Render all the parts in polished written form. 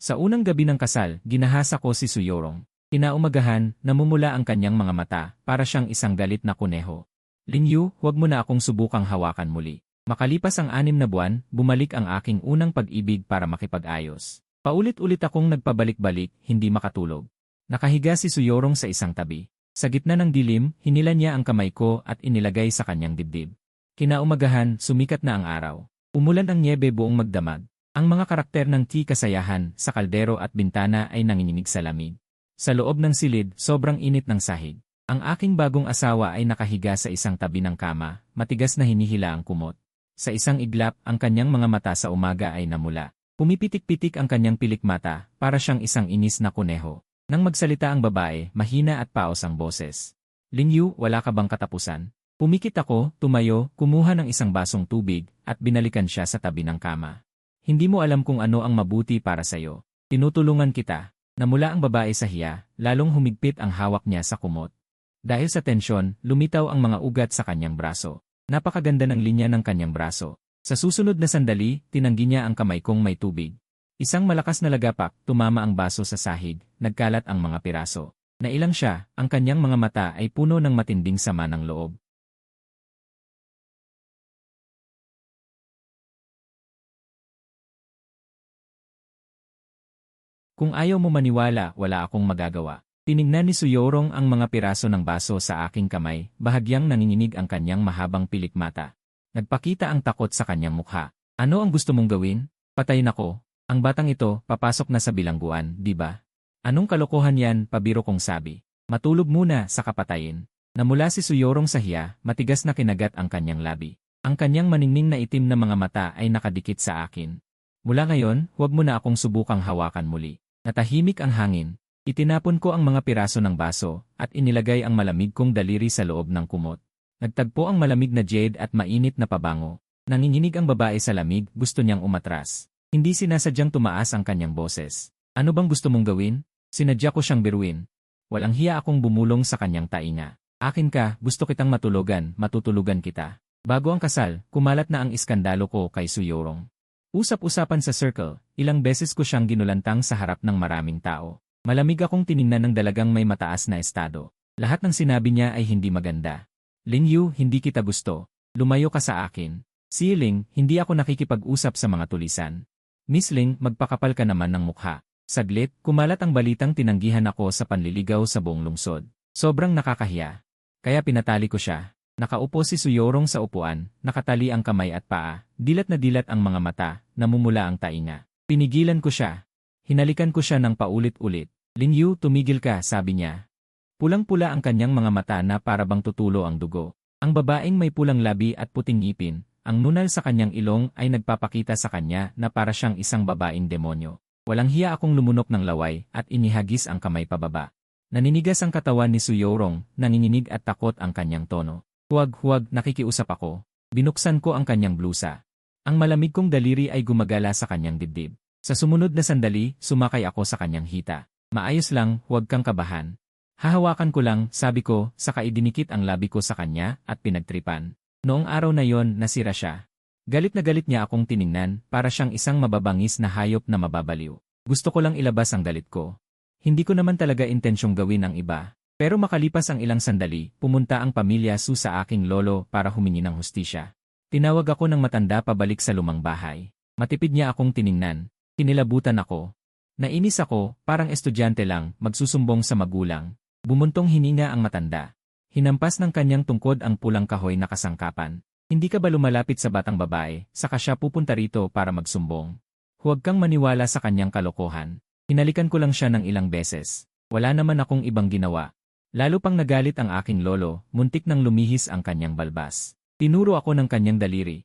Sa unang gabi ng kasal, ginahasa ko si Suyorong. Kinaumagahan, namumula ang kanyang mga mata, para siyang isang galit na kuneho. Linyu, huwag mo na akong subukang hawakan muli. Makalipas ang 6 na buwan, bumalik ang aking unang pag-ibig para makipag-ayos. Paulit-ulit akong nagpabalik-balik, hindi makatulog. Nakahiga si Suyorong sa isang tabi. Sa gitna ng dilim, hinila niya ang kamay ko at inilagay sa kanyang dibdib. Kinaumagahan, sumikat na ang araw. Umulan ang nyebe buong magdamag. Ang mga karakter ng kasayahan sa kaldero at bintana ay nanginginig sa lamig. Sa loob ng silid, sobrang init ng sahig. Ang aking bagong asawa ay nakahiga sa isang tabi ng kama, matigas na hinihila ang kumot. Sa isang iglap, ang kanyang mga mata sa umaga ay namula. Pumipitik-pitik ang kanyang pilikmata, para siyang isang inis na kuneho. Nang magsalita ang babae, mahina at paos ang boses. Linyu, wala ka bang katapusan? Pumikit ako, tumayo, kumuha ng isang basong tubig, at binalikan siya sa tabi ng kama. Hindi mo alam kung ano ang mabuti para sa'yo. Tinutulungan kita. Namula ang babae sa hiya, lalong humigpit ang hawak niya sa kumot. Dahil sa tensyon, lumitaw ang mga ugat sa kanyang braso. Napakaganda ng linya ng kanyang braso. Sa susunod na sandali, tinanggi niya ang kamay kong may tubig. Isang malakas na lagapak, tumama ang baso sa sahig, nagkalat ang mga piraso. Nailang siya, ang kanyang mga mata ay puno ng matinding sama ng loob. Kung ayaw mo maniwala, wala akong magagawa. Tinignan ni Suyorong ang mga piraso ng baso sa aking kamay, bahagyang nanginginig ang kanyang mahabang pilikmata. Nagpakita ang takot sa kanyang mukha. Ano ang gusto mong gawin? Patayin ako. Ang batang ito, papasok na sa bilangguan, di ba? Anong kalokohan yan, pabiro kong sabi. Matulog muna sa kapatayin. Namula si Suyorong sa hiya, matigas na kinagat ang kanyang labi. Ang kanyang maningning na itim na mga mata ay nakadikit sa akin. Mula ngayon, huwag mo na akong subukang hawakan muli. Natahimik ang hangin. Itinapon ko ang mga piraso ng baso, at inilagay ang malamig kong daliri sa loob ng kumot. Nagtagpo ang malamig na jade at mainit na pabango. Nanginginig ang babae sa lamig, gusto niyang umatras. Hindi sinasadyang tumaas ang kanyang boses. Ano bang gusto mong gawin? Sinadya ko siyang biruin. Walang hiya akong bumulong sa kanyang tainga. Akin ka, gusto kitang matulugan, matutulugan kita. Bago ang kasal, kumalat na ang iskandalo ko kay Suyorong. Usap-usapan sa circle, ilang beses ko siyang ginulantang sa harap ng maraming tao. Malamig akong tiningnan ng dalagang may mataas na estado. Lahat ng sinabi niya ay hindi maganda. Linyu, hindi kita gusto. Lumayo ka sa akin. Siling, hindi ako nakikipag-usap sa mga tulisan. Miss Ling, magpakapal ka naman ng mukha. Saglit, kumalat ang balitang tinanggihan ako sa panliligaw sa buong lungsod. Sobrang nakakahiya. Kaya pinatali ko siya. Nakaupo si Suyorong sa upuan, nakatali ang kamay at paa, dilat na dilat ang mga mata, namumula ang tainga. Pinigilan ko siya. Hinalikan ko siya ng paulit-ulit. Linyu, tumigil ka, sabi niya. Pulang-pula ang kanyang mga mata na para bang tutulo ang dugo. Ang babaeng may pulang labi at puting ngipin, ang nunal sa kanyang ilong ay nagpapakita sa kanya na para siyang isang babaeng demonyo. Walang hiya akong lumunok ng laway at inihagis ang kamay pababa. Naninigas ang katawan ni Suyorong, nanginginig at takot ang kanyang tono. Huwag, nakikiusap ako. Binuksan ko ang kanyang blusa. Ang malamig kong daliri ay gumagala sa kanyang dibdib. Sa sumunod na sandali, sumakay ako sa kanyang hita. Maayos lang, huwag kang kabahan. Hahawakan ko lang, sabi ko, saka idinikit ang labi ko sa kanya at pinagtripan. Noong araw na yon, nasira siya. Galit na galit niya akong tiningnan, para siyang isang mababangis na hayop na mababaliw. Gusto ko lang ilabas ang galit ko. Hindi ko naman talaga intensyong gawin ang iba. Pero makalipas ang ilang sandali, pumunta ang pamilya Su sa aking lolo para humingi ng hustisya. Tinawag ako ng matanda pabalik sa lumang bahay. Matipid niya akong tiningnan. Kinilabutan ako. Nainis ako, parang estudyante lang, magsusumbong sa magulang. Bumuntong hininga ang matanda. Hinampas ng kanyang tungkod ang pulang kahoy na kasangkapan. Hindi ka ba lumalapit sa batang babae, saka siya pupunta rito para magsumbong? Huwag kang maniwala sa kanyang kalokohan. Hinalikan ko lang siya ng ilang beses. Wala naman akong ibang ginawa. Lalo pang nagalit ang aking lolo, muntik nang lumihis ang kanyang balbas. Tinuro ako ng kanyang daliri.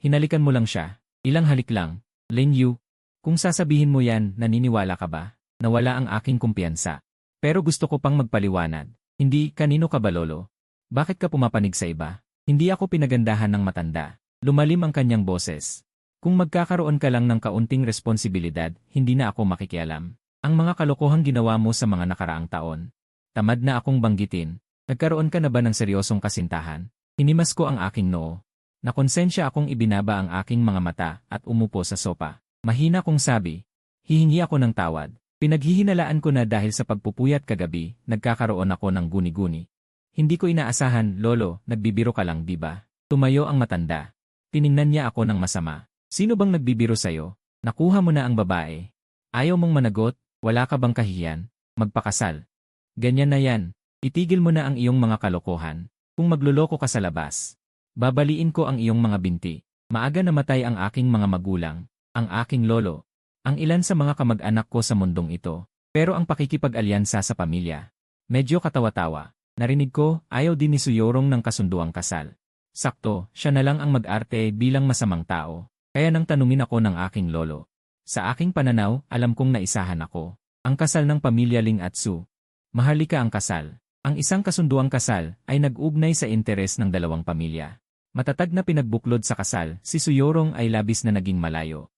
Hinalikan mo lang siya. Ilang halik lang. Linyu, kung sasabihin mo yan, naniniwala ka ba? Nawala ang aking kumpiyansa. Pero gusto ko pang magpaliwanag. Hindi, kanino ka ba lolo? Bakit ka pumapanig sa iba? Hindi ako pinagandahan ng matanda. Lumalim ang kanyang boses. Kung magkakaroon ka lang ng kaunting responsibilidad, hindi na ako makikialam. Ang mga kalokohang ginawa mo sa mga nakaraang taon. Tamad na akong banggitin. Nagkaroon ka na ba ng seryosong kasintahan? Hinimas ko ang aking noo. Nakonsensya akong ibinaba ang aking mga mata at umupo sa sopa. Mahina kong sabi. Hihingi ako ng tawad. Pinaghihinalaan ko na dahil sa pagpupuyat kagabi, nagkakaroon ako ng guni-guni. Hindi ko inaasahan, Lolo, nagbibiro ka lang, di ba? Tumayo ang matanda. Tiningnan niya ako ng masama. Sino bang nagbibiro sa'yo? Nakuha mo na ang babae. Ayaw mong managot? Wala ka bang kahiyan? Magpakasal. Ganyan na yan. Itigil mo na ang iyong mga kalokohan. Kung magluloko ka sa labas, babaliin ko ang iyong mga binti. Maaga namatay ang aking mga magulang, ang aking lolo, ang ilan sa mga kamag-anak ko sa mundong ito. Pero ang pakikipag-alyansa sa pamilya. Medyo katawa-tawa. Narinig ko, ayaw din ni Suyorong ng kasunduang kasal. Sakto, siya na lang ang mag-arte bilang masamang tao. Kaya nang tanungin ako ng aking lolo. Sa aking pananaw, alam kong naisahan ako. Ang kasal ng pamilya Ling at Su. Maharlika ang kasal. Ang isang kasunduang kasal ay nag-ugnay sa interes ng dalawang pamilya. Matatag na pinagbuklod sa kasal, si Suyorong ay labis na naging malayo.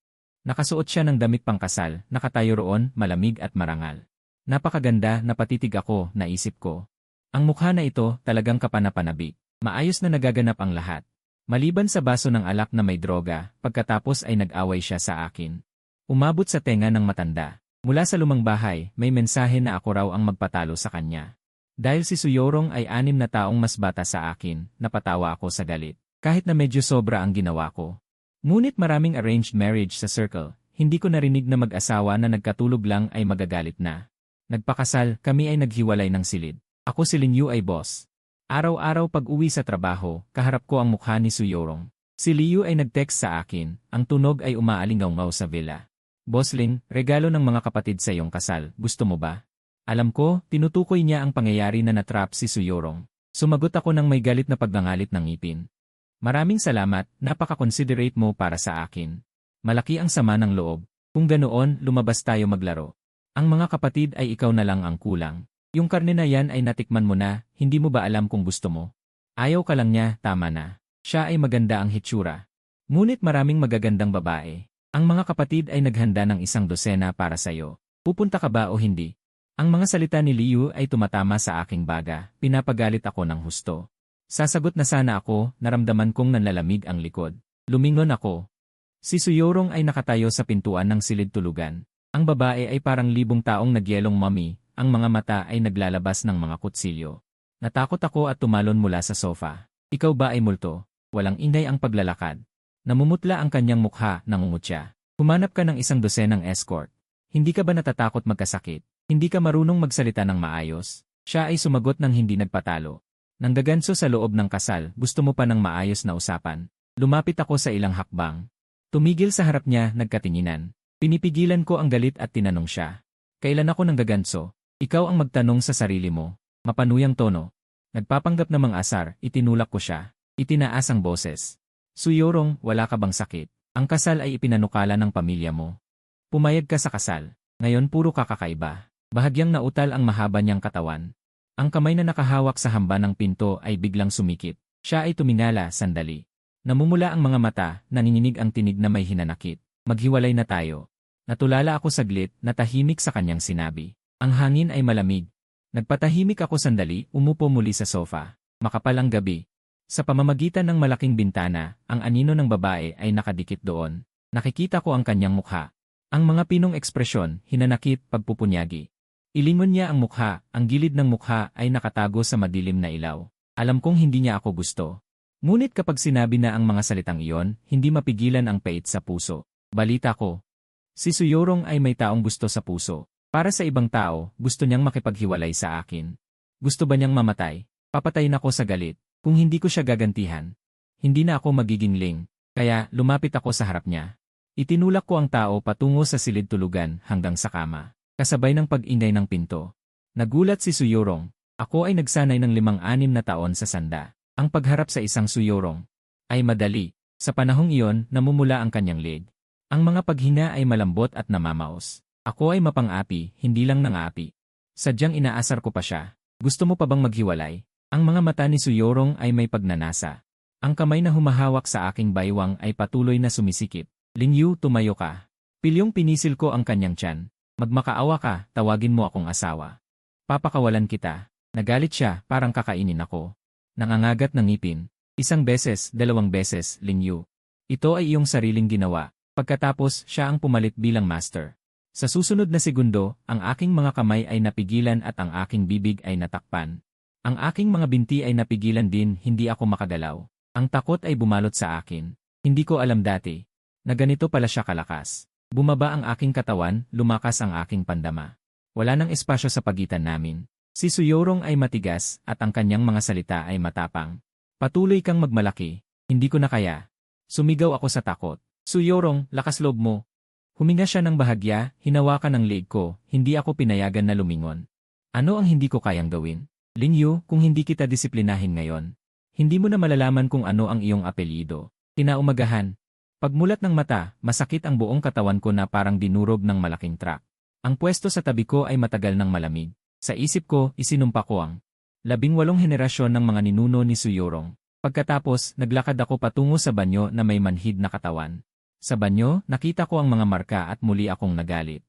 Nakasuot siya ng damit pangkasal, nakatayo roon, malamig at marangal. Napakaganda, napatitig ako, naisip ko. Ang mukha na ito talagang kapanapanabik. Maayos na nagaganap ang lahat. Maliban sa baso ng alak na may droga, pagkatapos ay nag-away siya sa akin. Umabot sa tenga ng matanda. Mula sa lumang bahay, may mensahe na ako raw ang magpatalo sa kanya. Dahil si Suyorong ay 6 na taong mas bata sa akin, napatawa ako sa galit. Kahit na medyo sobra ang ginawa ko. Ngunit maraming arranged marriage sa circle, hindi ko narinig na mag-asawa na nagkatulog lang ay magagalit na. Nagpakasal, kami ay naghiwalay ng silid. Ako si Lin Yu ay boss. Araw-araw pag-uwi sa trabaho, kaharap ko ang mukha ni Suyorong. Si Liu ay nag-text sa akin, ang tunog ay umaalingaw-ngaw sa villa. Boss Lin, regalo ng mga kapatid sa iyong kasal, gusto mo ba? Alam ko, tinutukoy niya ang pangyayari na natrap si Suyorong. Sumagot ako ng may galit na pagngangalit ng ngipin. Maraming salamat, napaka-considerate mo para sa akin. Malaki ang sama ng loob. Kung ganoon, lumabas tayo maglaro. Ang mga kapatid ay ikaw na lang ang kulang. Yung karne na yan ay natikman mo na, hindi mo ba alam kung gusto mo? Ayaw ka lang niya, tama na. Siya ay maganda ang hitsura. Ngunit maraming magagandang babae. Ang mga kapatid ay naghanda ng 100 para sa'yo. Pupunta ka ba o hindi? Ang mga salita ni Liu ay tumatama sa aking baga, pinapagalit ako ng husto. Sasagot na sana ako, naramdaman kong nanlalamig ang likod. Lumingon ako. Si Suyorong ay nakatayo sa pintuan ng silid tulugan. Ang babae ay parang libong taong nagyelong mummy, ang mga mata ay naglalabas ng mga kutsilyo. Natakot ako at tumalon mula sa sofa. Ikaw ba ay multo? Walang ingay ang paglalakad. Namumutla ang kanyang mukha, nangungutya. Humanap ka ng 100 escort. Hindi ka ba natatakot magkasakit? Hindi ka marunong magsalita ng maayos? Siya ay sumagot ng hindi nagpatalo. Nanggaganso sa loob ng kasal, gusto mo pa ng maayos na usapan? Lumapit ako sa ilang hakbang. Tumigil sa harap niya, nagkatinginan. Pinipigilan ko ang galit at tinanong siya. Kailan ako nanggaganso? Ikaw ang magtanong sa sarili mo. Mapanuyang tono. Nagpapanggap na mang-asar, itinulak ko siya. Itinaas ang boses. Suyorong, wala ka bang sakit? Ang kasal ay ipinanukala ng pamilya mo. Pumayag ka sa kasal. Ngayon puro kakakaiba. Bahagyang nautal ang mahaba niyang katawan. Ang kamay na nakahawak sa hamba ng pinto ay biglang sumikip. Siya ay tumingala, sandali. Namumula ang mga mata, nanginginig ang tinig na may hinanakit. Maghiwalay na tayo. Natulala ako saglit, natahimik sa kanyang sinabi. Ang hangin ay malamig. Nagpatahimik ako sandali, umupo muli sa sofa. Makapal ang gabi. Sa pamamagitan ng malaking bintana, ang anino ng babae ay nakadikit doon. Nakikita ko ang kanyang mukha. Ang mga pinong ekspresyon, hinanakit, pagpupunyagi. Ilingon niya ang mukha, ang gilid ng mukha ay nakatago sa madilim na ilaw. Alam kong hindi niya ako gusto. Ngunit kapag sinabi na ang mga salitang iyon, hindi mapigilan ang pait sa puso. Balita ko. Si Suyorong ay may taong gusto sa puso. Para sa ibang tao, gusto niyang makipaghiwalay sa akin. Gusto ba niyang mamatay? Papatayin ako sa galit. Kung hindi ko siya gagantihan, hindi na ako magiging ling. Kaya lumapit ako sa harap niya. Itinulak ko ang tao patungo sa silid tulugan hanggang sa kama. Kasabay ng pag-ingay ng pinto. Nagulat si Suyorong. Ako ay nagsanay ng 5-6 na taon sa sanda. Ang pagharap sa isang Suyorong ay madali. Sa panahong iyon, namumula ang kanyang leg. Ang mga paghinga ay malambot at namamaos. Ako ay mapang-api, hindi lang nang-api. Sadyang inaasar ko pa siya. Gusto mo pa bang maghiwalay? Ang mga mata ni Suyorong ay may pagnanasa. Ang kamay na humahawak sa aking baywang ay patuloy na sumisikip. Lin Yu, tumayo ka. Pilyong pinisil ko ang kanyang tiyan. Magmakaawa ka, tawagin mo akong asawa. Papakawalan kita. Nagalit siya, parang kakainin ako. Nangangagat ng ngipin. 1 beses, 2 beses, Lin Yu. Ito ay iyong sariling ginawa. Pagkatapos, siya ang pumalit bilang master. Sa susunod na segundo, ang aking mga kamay ay napigilan at ang aking bibig ay natakpan. Ang aking mga binti ay napigilan din, hindi ako makagalaw. Ang takot ay bumalot sa akin. Hindi ko alam dati na ganito pala siya kalakas. Bumaba ang aking katawan, lumakas ang aking pandama. Wala nang espasyo sa pagitan namin. Si Suyorong ay matigas at ang kanyang mga salita ay matapang. Patuloy kang magmalaki. Hindi ko na kaya. Sumigaw ako sa takot. Suyorong, lakas loob mo. Huminga siya ng bahagya, hinawakan ang leeg ko, hindi ako pinayagan na lumingon. Ano ang hindi ko kayang gawin? Lingyu, kung hindi kita disiplinahin ngayon, hindi mo na malalaman kung ano ang iyong apelyido. Kinaumagahan. Pagmulat ng mata, masakit ang buong katawan ko na parang dinurog ng malaking truck. Ang pwesto sa tabi ko ay matagal ng malamig. Sa isip ko, isinumpa ko ang 18 henerasyon ng mga ninuno ni Suyorong. Pagkatapos, naglakad ako patungo sa banyo na may manhid na katawan. Sa banyo, nakita ko ang mga marka at muli akong nagalit.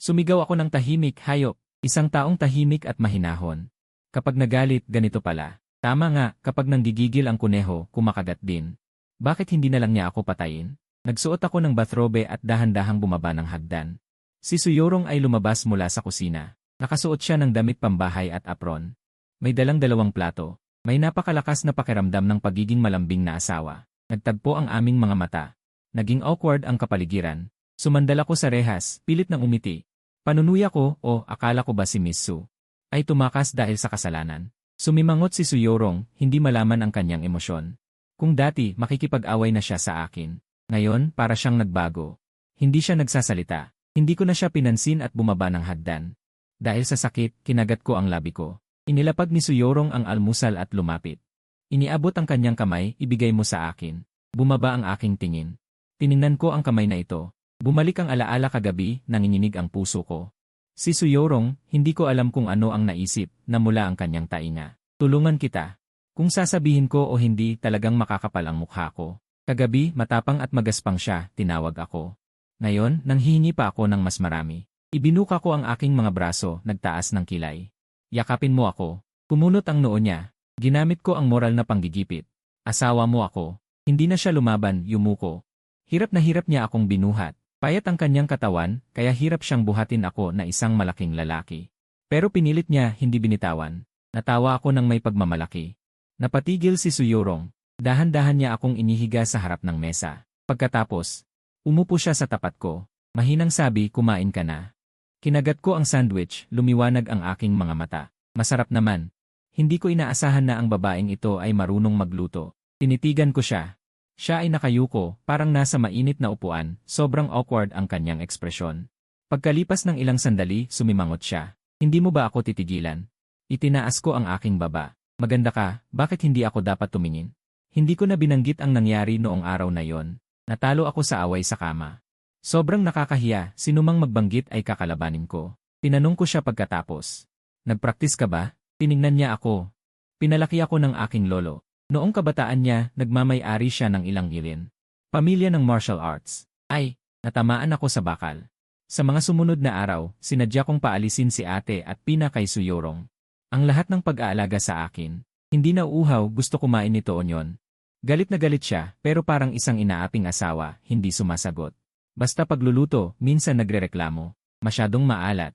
Sumigaw ako ng tahimik, hayop, isang taong tahimik at mahinahon. Kapag nagalit, ganito pala. Tama nga, kapag nanggigigil ang kuneho, kumakagat din. Bakit hindi na lang niya ako patayin? Nagsuot ako ng bathrobe at dahan-dahang bumaba ng hagdan. Si Suyorong ay lumabas mula sa kusina. Nakasuot siya ng damit pambahay at apron. May dalang 2 plato. May napakalakas na pakiramdam ng pagiging malambing na asawa. Nagtagpo ang aming mga mata. Naging awkward ang kapaligiran. Sumandal ako sa rehas, pilit ng umiti. Panunuya ko, o akala ko ba si Miss Su ay tumakas dahil sa kasalanan. Sumimangot si Suyorong, hindi malaman ang kanyang emosyon. Kung dati, makikipag-away na siya sa akin. Ngayon, para siyang nagbago. Hindi siya nagsasalita. Hindi ko na siya pinansin at bumaba ng hagdan. Dahil sa sakit, kinagat ko ang labi ko. Inilapag ni Suyorong ang almusal at lumapit. Iniabot ang kanyang kamay, ibigay mo sa akin. Bumaba ang aking tingin. Tiningnan ko ang kamay na ito. Bumalik ang alaala kagabi, nanginginig ang puso ko. Si Suyorong, hindi ko alam kung ano ang naisip, na mula ang kanyang tainga. Tulungan kita. Kung sasabihin ko o hindi, talagang makakapal ang mukha ko. Kagabi, matapang at magaspang siya, tinawag ako. Ngayon, nanghihingi pa ako ng mas marami. Ibinuka ko ang aking mga braso, nagtaas ng kilay. Yakapin mo ako. Kumunot ang noo niya. Ginamit ko ang moral na panggigipit. Asawa mo ako. Hindi na siya lumaban, yumuko. Hirap na hirap niya akong binuhat. Payat ang kanyang katawan, kaya hirap siyang buhatin ako na isang malaking lalaki. Pero pinilit niya, hindi binitawan. Natawa ako ng may pagmamalaki. Napatigil si Suyorong. Dahan-dahan niya akong inihiga sa harap ng mesa. Pagkatapos, umupo siya sa tapat ko. Mahinang sabi, kumain ka na. Kinagat ko ang sandwich, lumiwanag ang aking mga mata. Masarap naman. Hindi ko inaasahan na ang babaeng ito ay marunong magluto. Tinitigan ko siya. Siya ay nakayuko, parang nasa mainit na upuan, sobrang awkward ang kanyang ekspresyon. Pagkalipas ng ilang sandali, sumimangot siya. Hindi mo ba ako titigilan? Itinaas ko ang aking baba. Maganda ka, bakit hindi ako dapat tumingin? Hindi ko na binanggit ang nangyari noong araw na yon. Natalo ako sa away sa kama. Sobrang nakakahiya, sinumang magbanggit ay kakalabanin ko. Tinanong ko siya pagkatapos. Nagpraktis ka ba? Tiningnan niya ako. Pinalaki ako ng aking lolo. Noong kabataan niya, nagmamay-ari siya ng ilang gilin. Pamilya ng martial arts. Ay, natamaan ako sa bakal. Sa mga sumunod na araw, sinadya kong paalisin si ate at Pina kay Suyorong. Ang lahat ng pag-aalaga sa akin. Hindi na uhaw, gusto kumain nito onyon. Galit na galit siya, pero parang isang inaaping asawa, hindi sumasagot. Basta pagluluto, minsan nagrereklamo. Masyadong maalat.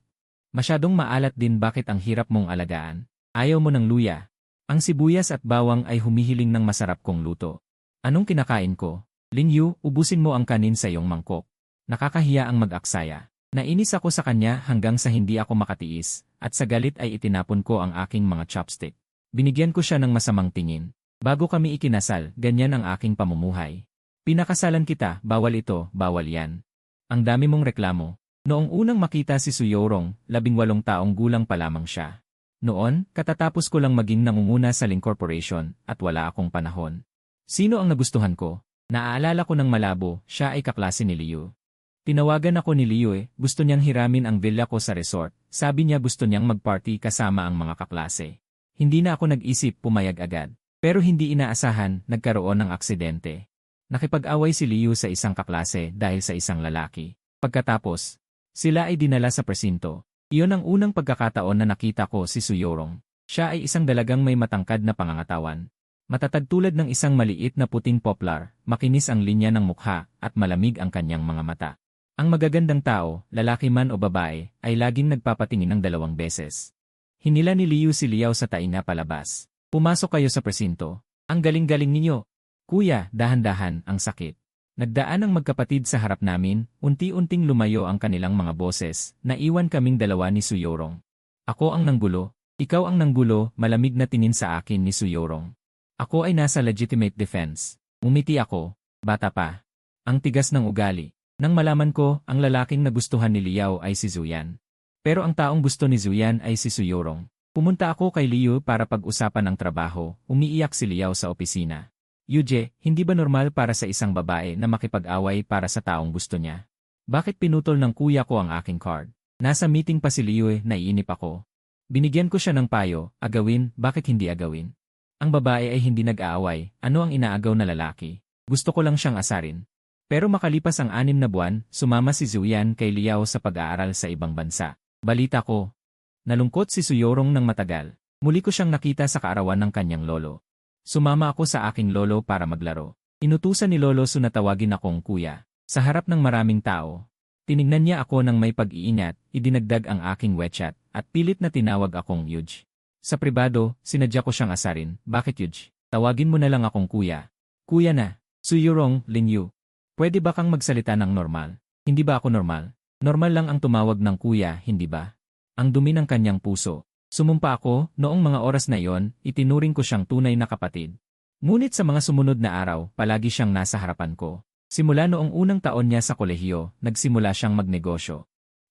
Masyadong maalat din, bakit ang hirap mong alagaan? Ayaw mo ng luya. Ang sibuyas at bawang ay humihiling ng masarap kong luto. Anong kinakain ko? Lingyu, ubusin mo ang kanin sa iyong mangkok. Nakakahiya ang mag-aksaya. Nainis ako sa kanya hanggang sa hindi ako makatiis, at sa galit ay itinapon ko ang aking mga chopstick. Binigyan ko siya ng masamang tingin. Bago kami ikinasal, ganyan ang aking pamumuhay. Pinakasalan kita, bawal ito, bawal yan. Ang dami mong reklamo. Noong unang makita si Suyorong, 18 taong gulang pa lamang siya. Noon, katatapos ko lang maging nangunguna sa Ling Corporation, at wala akong panahon. Sino ang nagustuhan ko? Naaalala ko ng malabo, siya ay kaklase ni Liu. Tinawagan ako ni Liu, gusto niyang hiramin ang villa ko sa resort. Sabi niya gusto niyang mag-party kasama ang mga kaklase. Hindi na ako nag-isip, pumayag agad. Pero hindi inaasahan, nagkaroon ng aksidente. Nakipag-away si Liu sa isang kaklase dahil sa isang lalaki. Pagkatapos, sila ay dinala sa presinto. Iyon ang unang pagkakataon na nakita ko si Suyorong. Siya ay isang dalagang may matangkad na pangangatawan. Matatag tulad ng isang maliit na puting poplar, makinis ang linya ng mukha, at malamig ang kanyang mga mata. Ang magagandang tao, lalaki man o babae, ay laging nagpapatingin ng 2 beses. Hinila ni Liu si Liao sa tainga palabas. Pumasok kayo sa presinto. Ang galing-galing ninyo. Kuya, dahan-dahan, ang sakit. Nagdaan ang magkapatid sa harap namin, unti-unting lumayo ang kanilang mga boses, naiwan kaming dalawa ni Suyorong. Ako ang nanggulo, ikaw ang nanggulo, malamig na tingin sa akin ni Suyorong. Ako ay nasa legitimate defense. Umiti ako, bata pa. Ang tigas ng ugali. Nang malaman ko, ang lalaking nagustuhan ni Liao ay si Zuyan. Pero ang taong gusto ni Zuyan ay si Suyorong. Pumunta ako kay Liu para pag-usapan ng trabaho, umiiyak si Liao sa opisina. Yuje, hindi ba normal para sa isang babae na makipag-away para sa taong gusto niya? Bakit pinutol ng kuya ko ang aking card? Nasa meeting pa si Liu naiinip ako. Binigyan ko siya ng payo, agawin, bakit hindi agawin? Ang babae ay hindi nag-aaway, ano ang inaagaw na lalaki? Gusto ko lang siyang asarin. Pero makalipas ang 6 na buwan, sumama si Zuyan kay Liao sa pag-aaral sa ibang bansa. Balita ko. Nalungkot si Suyorong ng matagal. Muli ko siyang nakita sa kaarawan ng kanyang lolo. Sumama ako sa aking lolo para maglaro. Inutusan ni Lolo Su na tawagin akong kuya. Sa harap ng maraming tao. Tinignan niya ako ng may pag-iingat, idinagdag ang aking WeChat, at pilit na tinawag akong Yuj. Sa pribado, sinadya ko siyang asarin. Bakit Yuj? Tawagin mo na lang akong kuya. Kuya na. Suyorong, Linyu. Pwede ba kang magsalita ng normal? Hindi ba ako normal? Normal lang ang tumawag ng kuya, hindi ba? Ang dumi ng kanyang puso. Sumumpa ako, noong mga oras na iyon, itinuring ko siyang tunay na kapatid. Ngunit sa mga sumunod na araw, palagi siyang nasa harapan ko. Simula noong unang taon niya sa kolehiyo, nagsimula siyang magnegosyo.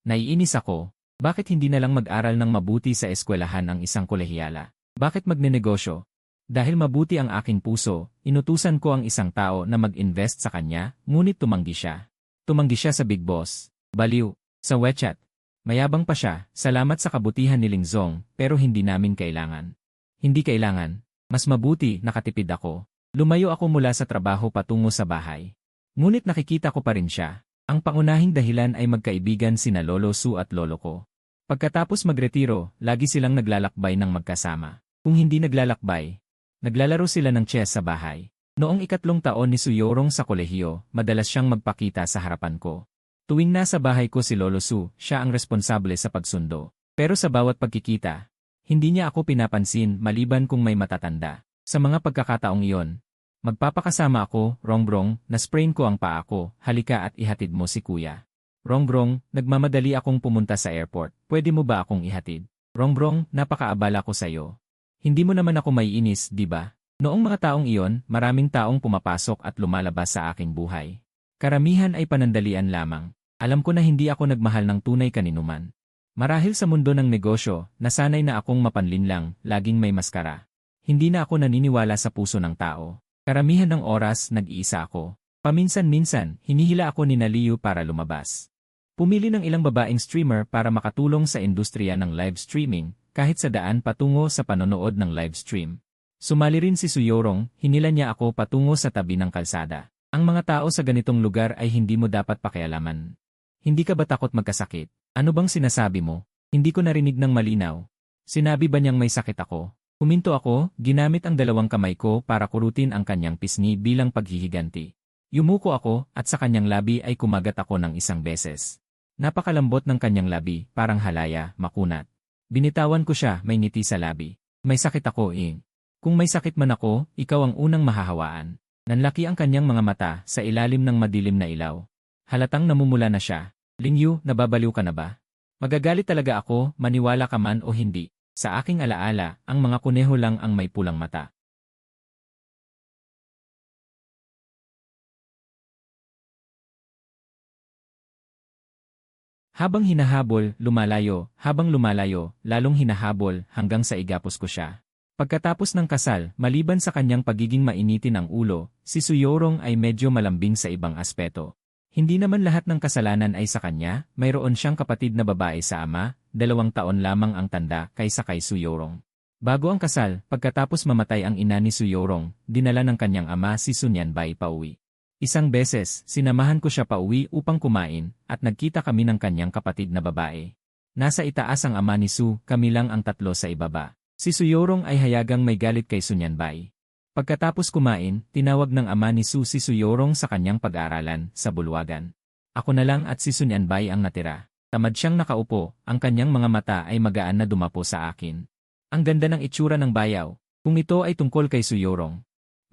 Naiinis ako. Bakit hindi na lang mag-aral ng mabuti sa eskwelahan ang isang kolehiyala? Bakit magnenegosyo? Dahil mabuti ang aking puso, inutusan ko ang isang tao na mag-invest sa kanya, ngunit tumanggi siya. Tumanggi siya sa Big Boss. Baliw. Sa WeChat. Mayabang pa siya, salamat sa kabutihan ni Lingzong, pero hindi namin kailangan. Hindi kailangan. Mas mabuti, nakatipid ako. Lumayo ako mula sa trabaho patungo sa bahay. Ngunit nakikita ko pa rin siya. Ang pangunahing dahilan ay magkaibigan sina Lolo Su at Lolo ko. Pagkatapos magretiro, lagi silang naglalakbay ng magkasama. Kung hindi naglalakbay, naglalaro sila ng chess sa bahay. Noong 3 taon ni Suyorong sa kolehiyo, madalas siyang magpakita sa harapan ko. Tuwing nasa bahay ko si Lolo Su, siya ang responsable sa pagsundo. Pero sa bawat pagkikita, hindi niya ako pinapansin maliban kung may matatanda. Sa mga pagkakataong iyon, magpapakasama ako, Rongbong, na-sprain ko ang paa ko, halika at ihatid mo si kuya. Rongbong, nagmamadali akong pumunta sa airport, pwede mo ba akong ihatid? Rongbong, napakaabala ko sa'yo. Hindi mo naman ako maiinis, di ba? Noong mga taong iyon, maraming taong pumapasok at lumalabas sa aking buhay. Karamihan ay panandalian lamang. Alam ko na hindi ako nagmahal ng tunay kaninuman. Marahil sa mundo ng negosyo, nasanay na akong mapanlinlang, laging may maskara. Hindi na ako naniniwala sa puso ng tao. Karamihan ng oras, nag-iisa ako. Paminsan-minsan, hinihila ako ni Liu para lumabas. Pumili ng ilang babaeng streamer para makatulong sa industriya ng live streaming, kahit sa daan patungo sa panonood ng live stream. Sumali rin si Suyorong, hinila niya ako patungo sa tabi ng kalsada. Ang mga tao sa ganitong lugar ay hindi mo dapat pakialaman. Hindi ka ba takot magkasakit? Ano bang sinasabi mo? Hindi ko narinig ng malinaw. Sinabi ba niyang may sakit ako? Huminto ako, ginamit ang 2 kamay ko para kurutin ang kanyang pisngi bilang paghihiganti. Yumuko ako at sa kanyang labi ay kumagat ako ng 1 beses. Napakalambot ng kanyang labi, parang halaya, makunat. Binitawan ko siya, may ngiti sa labi. May sakit ako eh. Kung may sakit man ako, ikaw ang unang mahahawaan. Nanlaki ang kanyang mga mata sa ilalim ng madilim na ilaw. Halatang namumula na siya. Lingyu, nababaliw ka na ba? Magagalit talaga ako, maniwala ka man o hindi. Sa aking alaala, ang mga kuneho lang ang may pulang mata. Habang hinahabol, lumalayo, lalong hinahabol hanggang sa igapos ko siya. Pagkatapos ng kasal, maliban sa kanyang pagiging mainitin ang ulo, si Suyorong ay medyo malambing sa ibang aspeto. Hindi naman lahat ng kasalanan ay sa kanya, mayroon siyang kapatid na babae sa ama, 2 taon lamang ang tanda kaysa kay Suyorong. Bago ang kasal, pagkatapos mamatay ang ina ni Suyorong, dinala ng kanyang ama si Sunyanbay pauwi. Isang beses, sinamahan ko siya pauwi upang kumain, at nagkita kami ng kanyang kapatid na babae. Nasa itaas ang ama ni Su, kami lang ang 3 sa ibaba. Si Suyorong ay hayagang may galit kay Sunyanbay. Pagkatapos kumain, tinawag ng ama ni Su si Suyorong sa kanyang pag-aaralan, sa bulwagan. Ako na lang at si Sun Yanbay ang natira. Tamad siyang nakaupo, ang kanyang mga mata ay magaan na dumapo sa akin. Ang ganda ng itsura ng bayaw, kung ito ay tungkol kay Suyorong.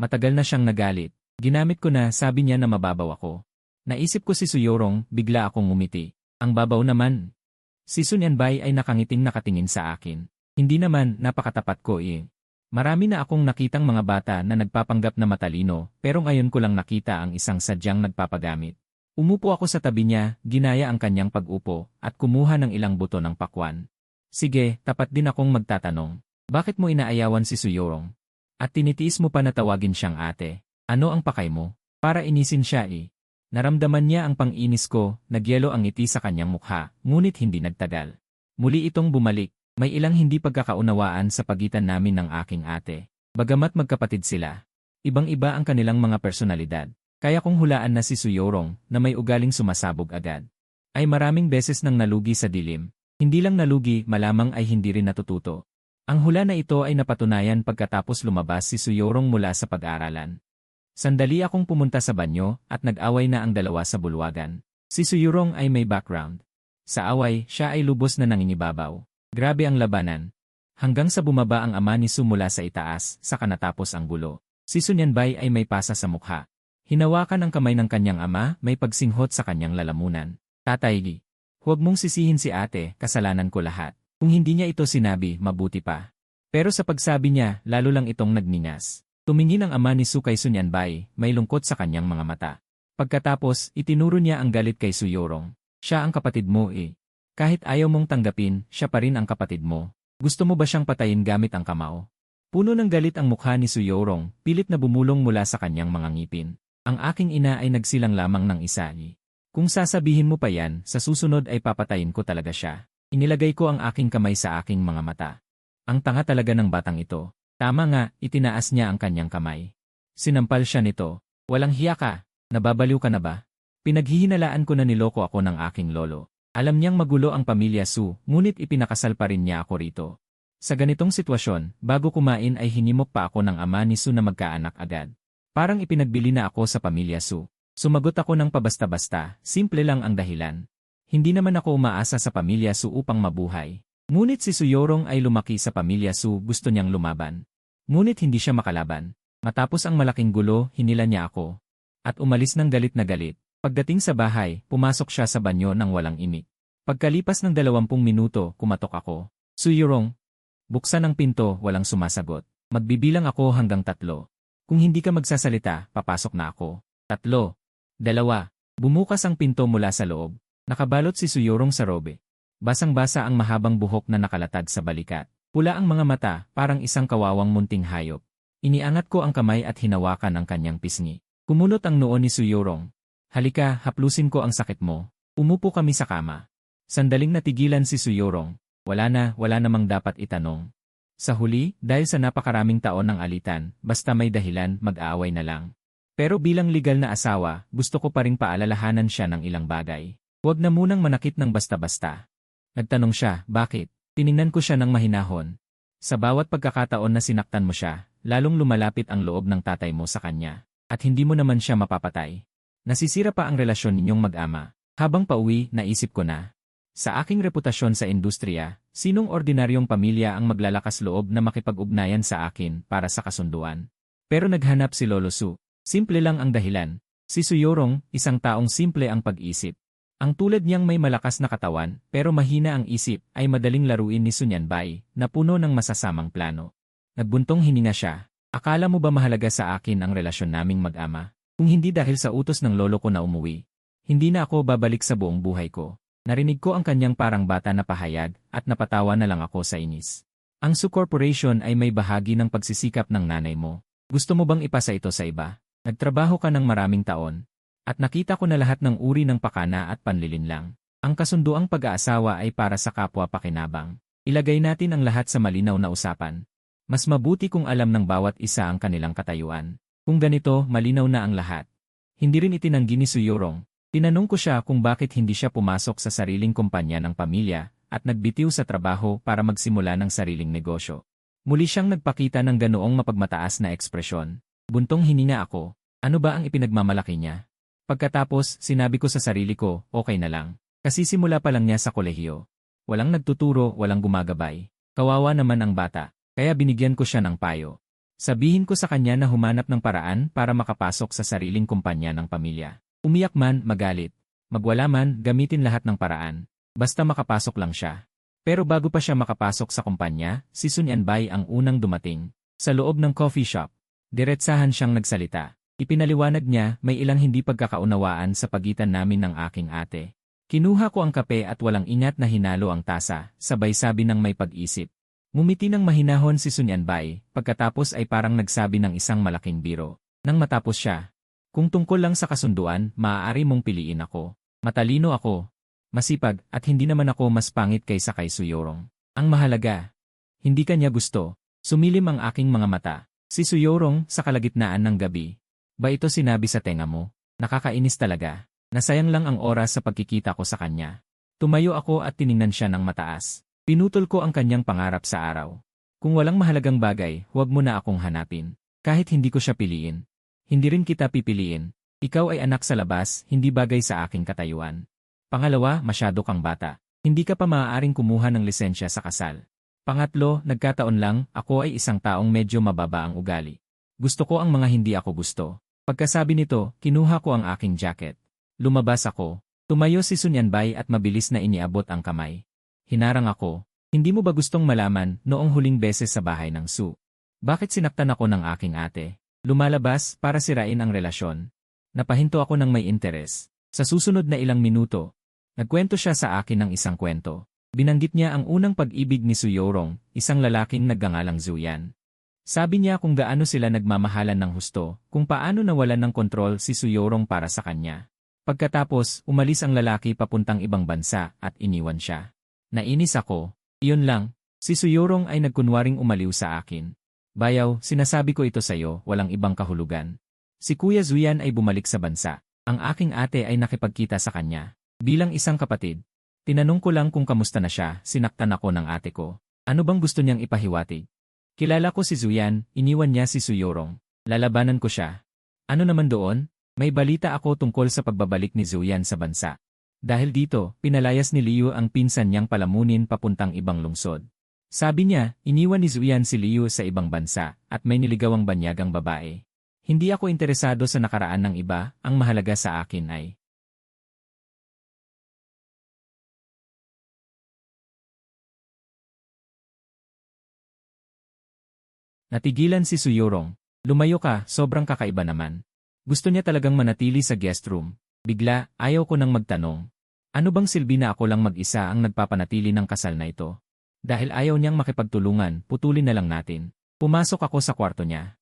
Matagal na siyang nagalit. Ginamit ko na, sabi niya na mababaw ako. Naisip ko si Suyorong, bigla akong ngumiti. Ang babaw naman. Si Sun Yanbay ay nakangiting nakatingin sa akin. Hindi naman, napakatapat ko eh. Marami na akong nakitang mga bata na nagpapanggap na matalino, pero ngayon ko lang nakita ang isang sadyang nagpapagamit. Umupo ako sa tabi niya, ginaya ang kanyang pag-upo, at kumuha ng ilang buto ng pakwan. Sige, tapat din akong magtatanong. Bakit mo inaayawan si Suyorong? At tinitiis mo pa na tawagin siyang ate. Ano ang pakay mo? Para inisin siya eh. Naramdaman niya ang pang-inis ko, nagyelo ang ngiti sa kanyang mukha, ngunit hindi nagtagal. Muli itong bumalik, may ilang hindi pagkakaunawaan sa pagitan namin ng aking ate. Bagamat magkapatid sila, ibang-iba ang kanilang mga personalidad. Kaya kung hulaan na si Suyorong, na may ugaling sumasabog agad, ay maraming beses nang nalugi sa dilim. Hindi lang nalugi, malamang ay hindi rin natututo. Ang hula na ito ay napatunayan pagkatapos lumabas si Suyorong mula sa pag-aaralan. Sandali akong pumunta sa banyo at nag-away na ang dalawa sa bulwagan. Si Suyorong ay may background. Sa away, siya ay lubos na nangingibabaw. Grabe ang labanan. Hanggang sa bumaba ang ama ni Su mula sa itaas, saka natapos ang gulo. Si Sun Yanbay ay may pasa sa mukha. Hinawakan ang kamay ng kanyang ama, may pagsinghot sa kanyang lalamunan. Tatay Li, huwag mong sisihin si ate, kasalanan ko lahat. Kung hindi niya ito sinabi, mabuti pa. Pero sa pagsabi niya, lalo lang itong nagningas. Tumingin ang ama ni Su kay Sun Yanbay, may lungkot sa kanyang mga mata. Pagkatapos, itinuro niya ang galit kay Suyorong. Siya ang kapatid mo eh. Kahit ayaw mong tanggapin, siya pa rin ang kapatid mo. Gusto mo ba siyang patayin gamit ang kamao? Puno ng galit ang mukha ni Suyorong, pilit na bumulong mula sa kanyang mga ngipin. Ang aking ina ay nagsilang lamang ng isa ni. Kung sasabihin mo pa yan, sa susunod ay papatayin ko talaga siya. Inilagay ko ang aking kamay sa aking mga mata. Ang tanga talaga ng batang ito. Tama nga, itinaas niya ang kanyang kamay. Sinampal siya nito. Walang hiya ka, nababaliw ka na ba? Pinaghihinalaan ko na niloko ako ng aking lolo. Alam niyang magulo ang pamilya Su, ngunit ipinakasal pa rin niya ako rito. Sa ganitong sitwasyon, bago kumain ay hinimok pa ako ng ama ni Su na magkaanak agad. Parang ipinagbili na ako sa pamilya Su. Sumagot ako ng pabasta-basta, simple lang ang dahilan. Hindi naman ako umaasa sa pamilya Su upang mabuhay. Ngunit si Suyorong ay lumaki sa pamilya Su, gusto niyang lumaban. Ngunit hindi siya makalaban. Matapos ang malaking gulo, hinila niya ako. At umalis ng galit na galit. Pagdating sa bahay, pumasok siya sa banyo nang walang imik. Pagkalipas ng 20 minuto, kumatok ako. Suyorong. Buksan ang pinto, walang sumasagot. Magbibilang ako hanggang 3. Kung hindi ka magsasalita, papasok na ako. 3. 2. Bumukas ang pinto mula sa loob. Nakabalot si Suyorong sa robe. Basang-basa ang mahabang buhok na nakalatag sa balikat. Pula ang mga mata, parang isang kawawang munting hayop. Iniangat ko ang kamay at hinawakan ang kanyang pisngi. Kumunot ang noo ni Suyorong. Halika, haplusin ko ang sakit mo. Umupo kami sa kama. Sandaling natigilan si Suyorong. Wala namang dapat itanong. Sa huli, dahil sa napakaraming taon ng alitan, basta may dahilan, mag-aaway na lang. Pero bilang legal na asawa, gusto ko pa ring paalalahanan siya ng ilang bagay. Huwag na munang manakit ng basta-basta. Nagtanong siya, bakit? Tiningnan ko siya ng mahinahon. Sa bawat pagkakataon na sinaktan mo siya, lalong lumalapit ang loob ng tatay mo sa kanya. At hindi mo naman siya mapapatay. Nasisira pa ang relasyon ninyong mag-ama. Habang pauwi, naisip ko na. Sa aking reputasyon sa industriya, sinong ordinaryong pamilya ang maglalakas loob na makipag-ugnayan sa akin para sa kasunduan? Pero naghanap si Lolo Su. Simple lang ang dahilan. Si Suyorong, isang taong simple ang pag-isip. Ang tulad niyang may malakas na katawan, pero mahina ang isip, ay madaling laruin ni Sun Yanbay, na puno ng masasamang plano. Nagbuntong hininga siya. Akala mo ba mahalaga sa akin ang relasyon naming mag-ama? Kung hindi dahil sa utos ng lolo ko na umuwi, hindi na ako babalik sa buong buhay ko. Narinig ko ang kanyang parang bata na pahayag at napatawa na lang ako sa inis. Ang Su Corporation ay may bahagi ng pagsisikap ng nanay mo. Gusto mo bang ipasa ito sa iba? Nagtrabaho ka ng maraming taon. At nakita ko na lahat ng uri ng pakana at panlilinlang. Ang kasunduang pag-aasawa ay para sa kapwa pakinabang. Ilagay natin ang lahat sa malinaw na usapan. Mas mabuti kung alam ng bawat isa ang kanilang katayuan. Kung ganito, malinaw na ang lahat. Hindi rin itinanggi ni Suyorong. Tinanong ko siya kung bakit hindi siya pumasok sa sariling kumpanya ng pamilya at nagbitiw sa trabaho para magsimula ng sariling negosyo. Muli siyang nagpakita ng ganoong mapagmataas na ekspresyon. Buntong hininga ako. Ano ba ang ipinagmamalaki niya? Pagkatapos, sinabi ko sa sarili ko, okay na lang. Kasi simula pa lang niya sa kolehiyo. Walang nagtuturo, walang gumagabay. Kawawa naman ang bata, kaya binigyan ko siya ng payo. Sabihin ko sa kanya na humanap ng paraan para makapasok sa sariling kumpanya ng pamilya. Umiyak man, magalit. Magwala man, gamitin lahat ng paraan. Basta makapasok lang siya. Pero bago pa siya makapasok sa kumpanya, si Sun Yanbay ang unang dumating. Sa loob ng coffee shop, diretsahan siyang nagsalita. Ipinaliwanag niya may ilang hindi pagkakaunawaan sa pagitan namin ng aking ate. Kinuha ko ang kape at walang ingat na hinalo ang tasa, sabay sabi ng may pag-isip. Ngumiti ng mahinahon si Sun Yanbay, pagkatapos ay parang nagsabi ng isang malaking biro. Nang matapos siya, kung tungkol lang sa kasunduan, maaari mong piliin ako. Matalino ako, masipag, at hindi naman ako mas pangit kaysa kay Suyorong. Ang mahalaga, hindi kanya gusto. Sumilim ang aking mga mata. Si Suyorong sa kalagitnaan ng gabi. Ba ito sinabi sa tenga mo? Nakakainis talaga. Nasayang lang ang oras sa pagkikita ko sa kanya. Tumayo ako at tiningnan siya ng mataas. Pinutol ko ang kanyang pangarap sa araw. Kung walang mahalagang bagay, huwag mo na akong hanapin. Kahit hindi ko siya piliin. Hindi rin kita pipiliin. Ikaw ay anak sa labas, hindi bagay sa aking katayuan. Pangalawa, masyado kang bata. Hindi ka pa maaaring kumuha ng lisensya sa kasal. Pangatlo, nagkataon lang, ako ay isang taong medyo mababa ang ugali. Gusto ko ang mga hindi ako gusto. Pagkasabi nito, kinuha ko ang aking jacket. Lumabas ako. Tumayo si Sun Yanbay at mabilis na iniabot ang kamay. Hinarang ako. Hindi mo ba gustong malaman noong huling beses sa bahay ng Su? Bakit sinaktan ako ng aking ate? Lumalabas para sirain ang relasyon. Napahinto ako ng may interes. Sa susunod na ilang minuto, nagkwento siya sa akin ng isang kwento. Binanggit niya ang unang pag-ibig ni Suyorong, isang lalaking nagngangalang Zuyan. Sabi niya kung gaano sila nagmamahalan ng husto, kung paano nawalan ng kontrol si Suyorong para sa kanya. Pagkatapos, umalis ang lalaki papuntang ibang bansa at iniwan siya. Nainis ako. Iyon lang, si Suyorong ay nagkunwaring umaliw sa akin. Bayaw, sinasabi ko ito sa'yo, walang ibang kahulugan. Si Kuya Zuyan ay bumalik sa bansa. Ang aking ate ay nakipagkita sa kanya. Bilang isang kapatid, tinanong ko lang kung kamusta na siya, sinaktan ako ng ate ko. Ano bang gusto niyang ipahiwatig? Kilala ko si Zuyan, iniwan niya si Suyorong. Lalabanan ko siya. Ano naman doon? May balita ako tungkol sa pagbabalik ni Zuyan sa bansa. Dahil dito, pinalayas ni Liu ang pinsan niyang palamunin papuntang ibang lungsod. Sabi niya, iniwan ni Zuyan si Liu sa ibang bansa at may niligawang banyagang babae. Hindi ako interesado sa nakaraan ng iba, ang mahalaga sa akin ay natigilan si Suyorong. Lumayo ka, sobrang kakaiba naman. Gusto niya talagang manatili sa guest room. Bigla, ayaw ko nang magtanong. Ano bang silbi na ako lang mag-isa ang nagpapanatili ng kasal na ito? Dahil ayaw niyang makipagtulungan, putulin na lang natin. Pumasok ako sa kwarto niya.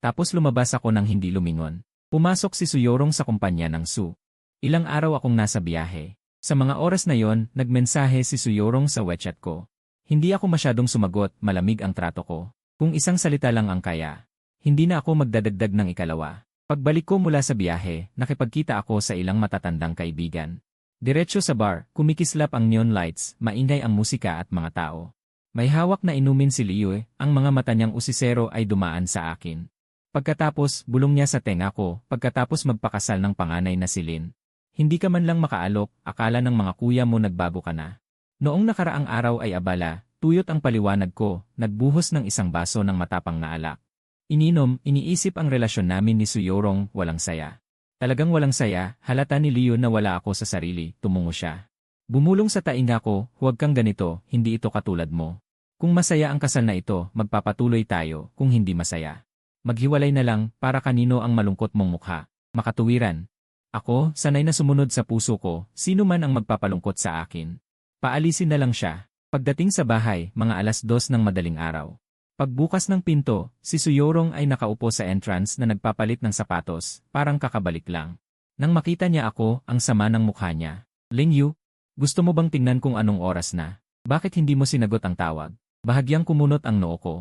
Tapos lumabas ako nang hindi lumingon. Pumasok si Suyorong sa kumpanya ng Su. Ilang araw akong nasa biyahe. Sa mga oras na yon, nagmensahe si Suyorong sa WeChat ko. Hindi ako masyadong sumagot, malamig ang trato ko. Kung isang salita lang ang kaya, hindi na ako magdadagdag ng ikalawa. Pagbalik ko mula sa biyahe, nakipagkita ako sa ilang matatandang kaibigan. Diretso sa bar, kumikislap ang neon lights, maingay ang musika at mga tao. May hawak na inumin si Liu, ang mga mata niyang usisero ay dumaan sa akin. Pagkatapos, bulong niya sa tenga ko, pagkatapos magpakasal ng panganay na si Lin. Hindi ka man lang makaalok, akala ng mga kuya mo nagbago ka na. Noong nakaraang araw ay abala, tuyot ang paliwanag ko, nagbuhos ng isang baso ng matapang na alak. Ininom, iniisip ang relasyon namin ni Suyorong, walang saya. Talagang walang saya, halata ni Leo na wala ako sa sarili, tumungo siya. Bumulong sa tainga ko, huwag kang ganito, hindi ito katulad mo. Kung masaya ang kasal na ito, magpapatuloy tayo, kung hindi masaya. Maghiwalay na lang, para kanino ang malungkot mong mukha. Makatuwiran. Ako, sanay na sumunod sa puso ko, sino man ang magpapalungkot sa akin. Paalisin na lang siya. Pagdating sa bahay, mga 2:00 ng madaling araw. Pagbukas ng pinto, si Suyorong ay nakaupo sa entrance na nagpapalit ng sapatos, parang kakabalik lang. Nang makita niya ako, ang sama ng mukha niya. Lingyu, gusto mo bang tingnan kung anong oras na? Bakit hindi mo sinagot ang tawag? Bahagyang kumunot ang noo ko.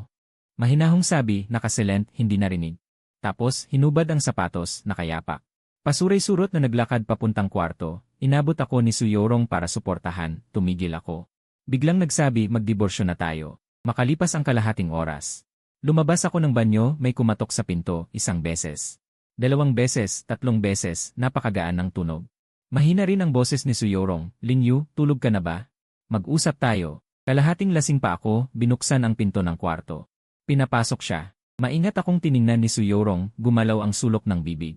Mahinahong sabi, nakasilent, hindi narinig. Tapos, hinubad ang sapatos, nakayapak. Pasuray-surot na naglakad papuntang kwarto, inabot ako ni Suyorong para suportahan, tumigil ako. Biglang nagsabi, magdiborsyo na tayo. Makalipas ang kalahating oras. Lumabas ako ng banyo, may kumatok sa pinto, isang beses. 2 beses, 3 beses, napakagaan ng tunog. Mahina rin ang boses ni Suyorong. Linyu, tulog ka na ba? Mag-usap tayo. Kalahating lasing pa ako, binuksan ang pinto ng kwarto. Pinapasok siya. Maingat akong tiningnan ni Suyorong, gumalaw ang sulok ng bibig.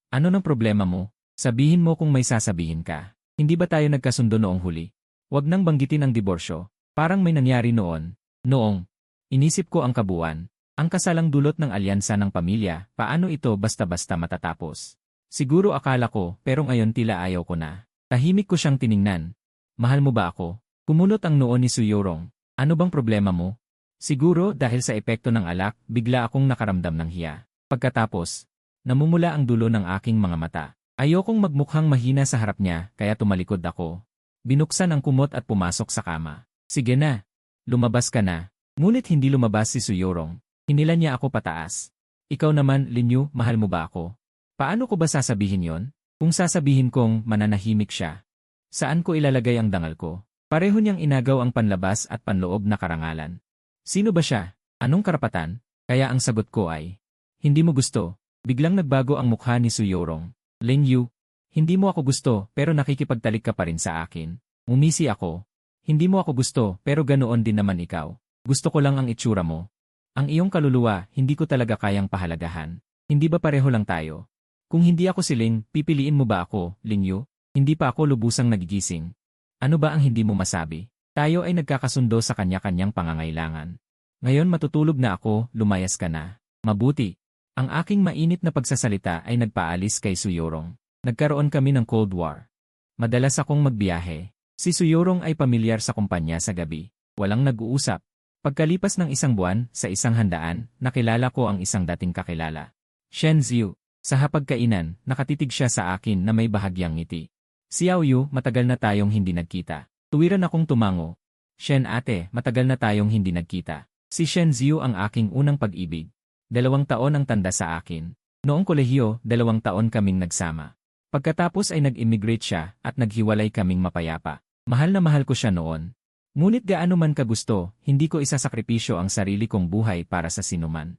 Ano ng problema mo? Sabihin mo kung may sasabihin ka. Hindi ba tayo nagkasundo noong huli? Huwag nang banggitin ang diborsyo. Parang may nangyari noon. Noong. Inisip ko ang kabuuan. Ang kasalang dulot ng alyansa ng pamilya, paano ito basta-basta matatapos? Siguro akala ko, pero ngayon tila ayaw ko na. Tahimik ko siyang tiningnan. Mahal mo ba ako? Kumunot ang noo ni Suyorong. Ano bang problema mo? Siguro dahil sa epekto ng alak, bigla akong nakaramdam ng hiya. Pagkatapos, namumula ang dulo ng aking mga mata. Ayokong magmukhang mahina sa harap niya, kaya tumalikod ako. Binuksan ang kumot at pumasok sa kama. Sige na. Lumabas ka na. Ngunit hindi lumabas si Suyorong. Hinila niya ako pataas. Ikaw naman, Linyu, mahal mo ba ako? Paano ko ba sasabihin yon? Kung sasabihin kong mananahimik siya, saan ko ilalagay ang dangal ko? Pareho niyang inagaw ang panlabas at panloob na karangalan. Sino ba siya? Anong karapatan? Kaya ang sagot ko ay, hindi mo gusto. Biglang nagbago ang mukha ni Suyorong. Linyu, hindi mo ako gusto pero nakikipagtalik ka pa rin sa akin. Umisi ako. Hindi mo ako gusto pero ganoon din naman ikaw. Gusto ko lang ang itsura mo. Ang iyong kaluluwa, hindi ko talaga kayang pahalagahan. Hindi ba pareho lang tayo? Kung hindi ako siling, pipiliin mo ba ako, Linyu? Hindi pa ako lubusang nagigising. Ano ba ang hindi mo masabi? Tayo ay nagkakasundo sa kanya-kanyang pangangailangan. Ngayon matutulog na ako, lumayas ka na. Mabuti. Ang aking mainit na pagsasalita ay nagpaalis kay Suyorong. Nagkaroon kami ng Cold War. Madalas akong magbiyahe. Si Suyorong ay pamilyar sa kumpanya sa gabi. Walang nag-uusap. Pagkalipas ng 1 buwan, sa isang handaan, nakilala ko ang isang dating kakilala. Shen Ziu. Sa hapagkainan, nakatitig siya sa akin na may bahagyang ngiti. Xiao Yu, matagal na tayong hindi nagkita. Tuwiran akong tumango. Shen ate, matagal na tayong hindi nagkita. Si Shen Ziu ang aking unang pag-ibig. 2 taon ang tanda sa akin. Noong kolehiyo, 2 taon kaming nagsama. Pagkatapos ay nag-immigrate siya at naghiwalay kaming mapayapa. Mahal na mahal ko siya noon. Ngunit gaano man kagusto, hindi ko isasakripisyo ang sarili kong buhay para sa sinuman.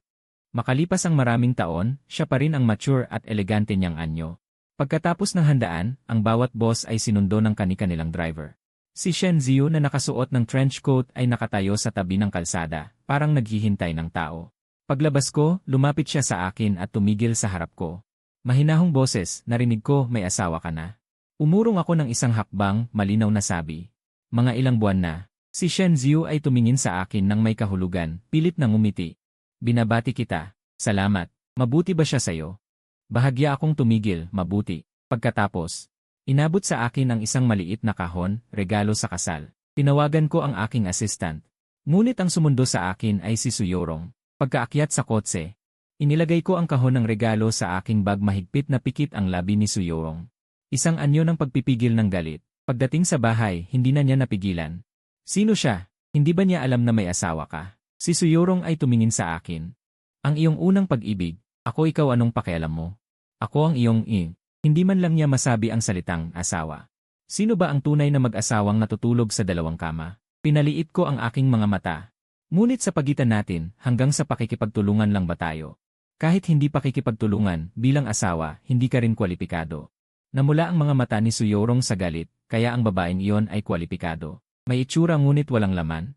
Makalipas ang maraming taon, siya pa rin ang mature at elegante niyang anyo. Pagkatapos ng handaan, ang bawat boss ay sinundo ng kani-kanilang driver. Si Shen Ziu na nakasuot ng trench coat ay nakatayo sa tabi ng kalsada, parang naghihintay ng tao. Paglabas ko, lumapit siya sa akin at tumigil sa harap ko. Mahinahong boses, narinig ko, may asawa ka na. Umurong ako ng isang hakbang, malinaw na sabi. Mga ilang buwan na. Si Shen Ziu ay tumingin sa akin ng may kahulugan, pilit na ngumiti. Binabati kita. Salamat. Mabuti ba siya sa'yo? Bahagya akong tumigil, mabuti. Pagkatapos, inabot sa akin ang isang maliit na kahon, regalo sa kasal. Tinawagan ko ang aking assistant. Ngunit ang sumundo sa akin ay si Suyorong. Pagkaakyat sa kotse, inilagay ko ang kahon ng regalo sa aking bag, mahigpit na pikit ang labi ni Suyorong. Isang anyo ng pagpipigil ng galit. Pagdating sa bahay, hindi na niya napigilan. Sino siya? Hindi ba niya alam na may asawa ka? Si Suyorong ay tumingin sa akin. Ang iyong unang pag-ibig, ako ikaw, anong pakialam mo? Ako ang iyong Hindi man lang niya masabi ang salitang asawa. Sino ba ang tunay na mag-asawang natutulog sa 2 kama? Pinaliit ko ang aking mga mata. Ngunit sa pagitan natin, hanggang sa pakikipagtulungan lang ba tayo? Kahit hindi pakikipagtulungan, bilang asawa, hindi ka rin kwalipikado. Namula ang mga mata ni Suyorong sa galit, kaya ang babaeng iyon ay kwalipikado. May itsura ngunit walang laman.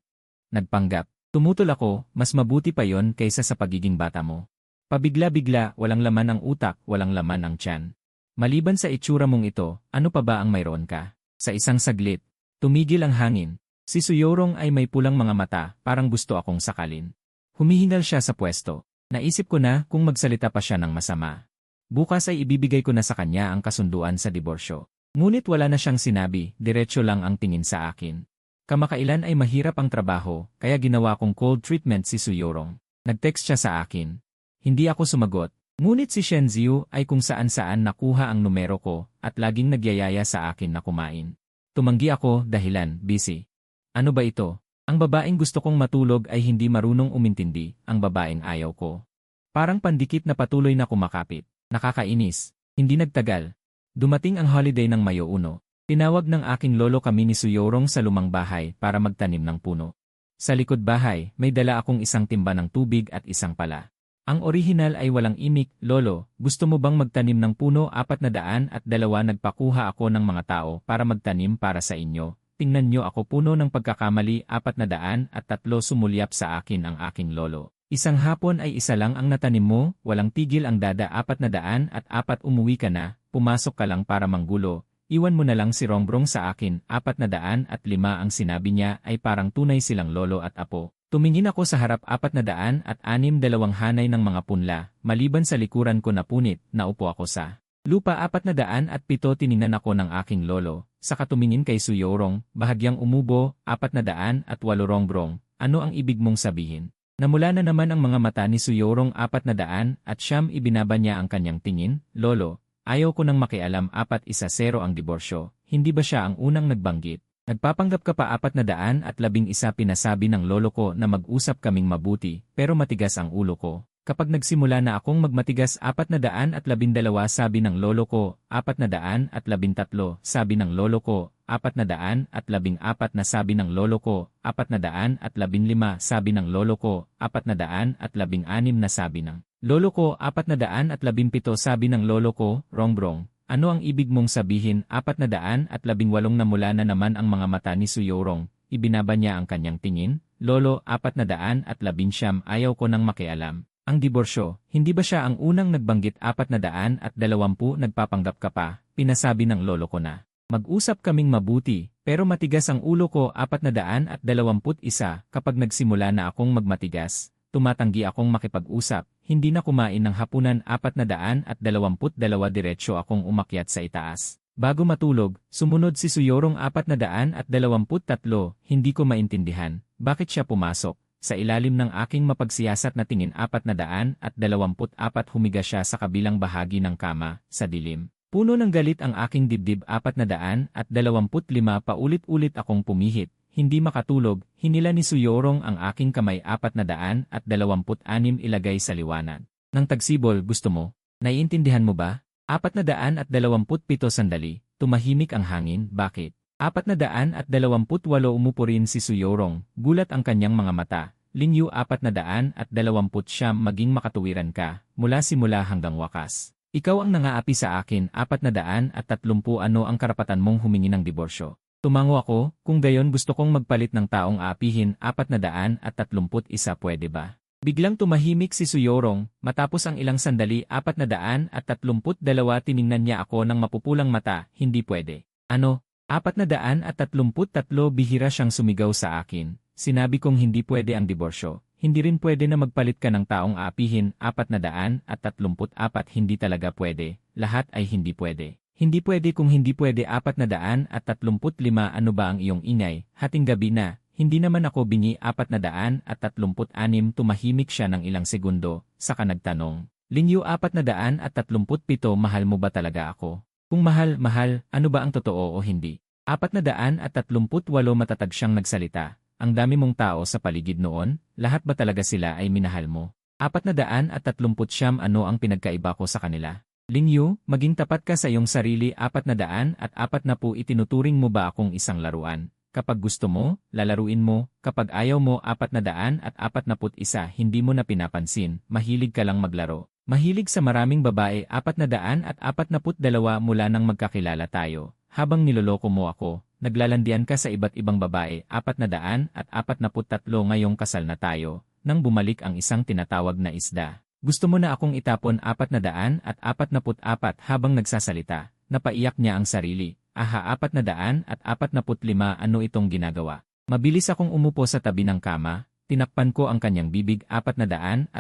Nagpanggap. Tumutol ako, mas mabuti pa yon kaysa sa pagiging bata mo. Pabigla-bigla, walang laman ang utak, walang laman ang tiyan. Maliban sa itsura mong ito, ano pa ba ang mayroon ka? Sa isang saglit, tumigil ang hangin. Si Suyorong ay may pulang mga mata, parang gusto akong sakalin. Humihingal siya sa pwesto. Naisip ko na kung magsalita pa siya ng masama. Bukas ay ibibigay ko na sa kanya ang kasunduan sa diborsyo. Ngunit wala na siyang sinabi, diretso lang ang tingin sa akin. Kamakailan ay mahirap ang trabaho, kaya ginawa kong cold treatment si Suyorong. Nag-text siya sa akin. Hindi ako sumagot. Ngunit si Shen Ziu ay kung saan-saan nakuha ang numero ko at laging nagyayaya sa akin na kumain. Tumanggi ako dahilan, busy. Ano ba ito? Ang babaeng gusto kong matulog ay hindi marunong umintindi, ang babaeng ayaw ko. Parang pandikit na patuloy na kumakapit. Nakakainis. Hindi nagtagal. Dumating ang holiday ng Mayo 1. Tinawag ng aking lolo kami ni Suyorong sa lumang bahay para magtanim ng puno. Sa likod bahay, may dala akong isang timba ng tubig at isang pala. Ang orihinal ay walang imik, lolo, gusto mo bang magtanim ng puno 402? Nagpakuha ako ng mga tao para magtanim para sa inyo. Tingnan nyo ako puno ng pagkakamali 403 sumulyap sa akin ang aking lolo. Isang hapon ay isa lang ang natanim mo, walang tigil ang dada 404 umuwi ka na, pumasok ka lang para manggulo. Iwan mo na lang si Rongbong sa akin 405 ang sinabi niya ay parang tunay silang lolo at apo. Tumingin ako sa harap 406 dalawang hanay ng mga punla, maliban sa likuran ko na punit, naupo ako sa lupa 407 tiningnan ako ng aking lolo, saka tumingin kay Suyorong, bahagyang umubo, 408 Rongbong, ano ang ibig mong sabihin? Namula na naman ang mga mata ni Suyorong 400 ibinaba niya ang kanyang tingin, lolo, ayaw ko nang makialam 410 ang diborsyo, hindi ba siya ang unang nagbanggit? Nagpapanggap ka pa 411 pinasabi ng lolo ko na mag-usap kaming mabuti, pero matigas ang ulo ko. Kapag nagsimula na akong magmatigas 412 sabi ng lolo ko, 413 sabi ng lolo ko, 414 na sabi ng lolo ko, 415 sabi ng lolo ko, 416 na sabi ng lolo ko, 417 sabi ng lolo ko, Rongbong. Ano ang ibig mong sabihin 418 na mula na naman ang mga mata ni Suyorong, ibinaba niya ang kanyang tingin, lolo 419 ayaw ko nang makialam. Ang diborsyo, hindi ba siya ang unang nagbanggit 420 nagpapanggap ka pa, pinasabi ng lolo ko na. Mag-usap kaming mabuti, pero matigas ang ulo ko 421 kapag nagsimula na akong magmatigas. Tumatanggi akong makipag-usap, hindi na kumain ng hapunan 422 diretsyo akong umakyat sa itaas. Bago matulog, sumunod si Suyorong 423, hindi ko maintindihan, bakit siya pumasok. Sa ilalim ng aking mapagsiyasat na tingin 424 humiga siya sa kabilang bahagi ng kama, sa dilim. Puno ng galit ang aking dibdib 425 paulit-ulit akong pumihit. Hindi makatulog, hinila ni Suyorong ang aking kamay 426 ilagay sa liwanag. Nang tagsibol, gusto mo? Naiintindihan mo ba? 427 sandali, tumahimik ang hangin, bakit? 428 umupo rin si Suyorong, gulat ang kanyang mga mata. Linyu 429 maging makatuwiran ka, mula simula hanggang wakas. Ikaw ang nangaapi sa akin 430 ano ang karapatan mong humingi ng diborsyo? Tumango ako, kung gayon gusto kong magpalit ng taong aapihin 431 pwede ba? Biglang tumahimik si Suyorong, matapos ang ilang sandali 432 tiningnan niya ako ng mapupulang mata, hindi pwede. Ano? 433 bihira siyang sumigaw sa akin, sinabi kong hindi pwede ang diborsyo, hindi rin pwede na magpalit ka ng taong aapihin 434 hindi talaga pwede, lahat ay hindi pwede. Hindi pwede kung hindi pwede 435 ano ba ang iyong ingay, hating gabi na, hindi naman ako bingi 436 tumahimik siya ng ilang segundo, saka nagtanong, Linyu 437 mahal mo ba talaga ako? Kung mahal, ano ba ang totoo o hindi? 438 matatag siyang nagsalita, ang dami mong tao sa paligid noon, lahat ba talaga sila ay minahal mo? 439 ano ang pinagkaiba ko sa kanila? Linyu, maging tapat ka sa iyong sarili 440 itinuturing mo ba akong isang laruan? Kapag gusto mo, lalaruin mo, kapag ayaw mo 441 hindi mo na pinapansin, mahilig ka lang maglaro. Mahilig sa maraming babae 442 mula nang magkakilala tayo. Habang niloloko mo ako, naglalandian ka sa iba't ibang babae 443 ngayong kasal na tayo, nang bumalik ang isang tinatawag na isda. Gusto mo na akong itapon 444 habang nagsasalita, napaiyak niya ang sarili. Aha 445 ano itong ginagawa? Mabilis akong umupo sa tabi ng kama, tinakpan ko ang kanyang bibig 446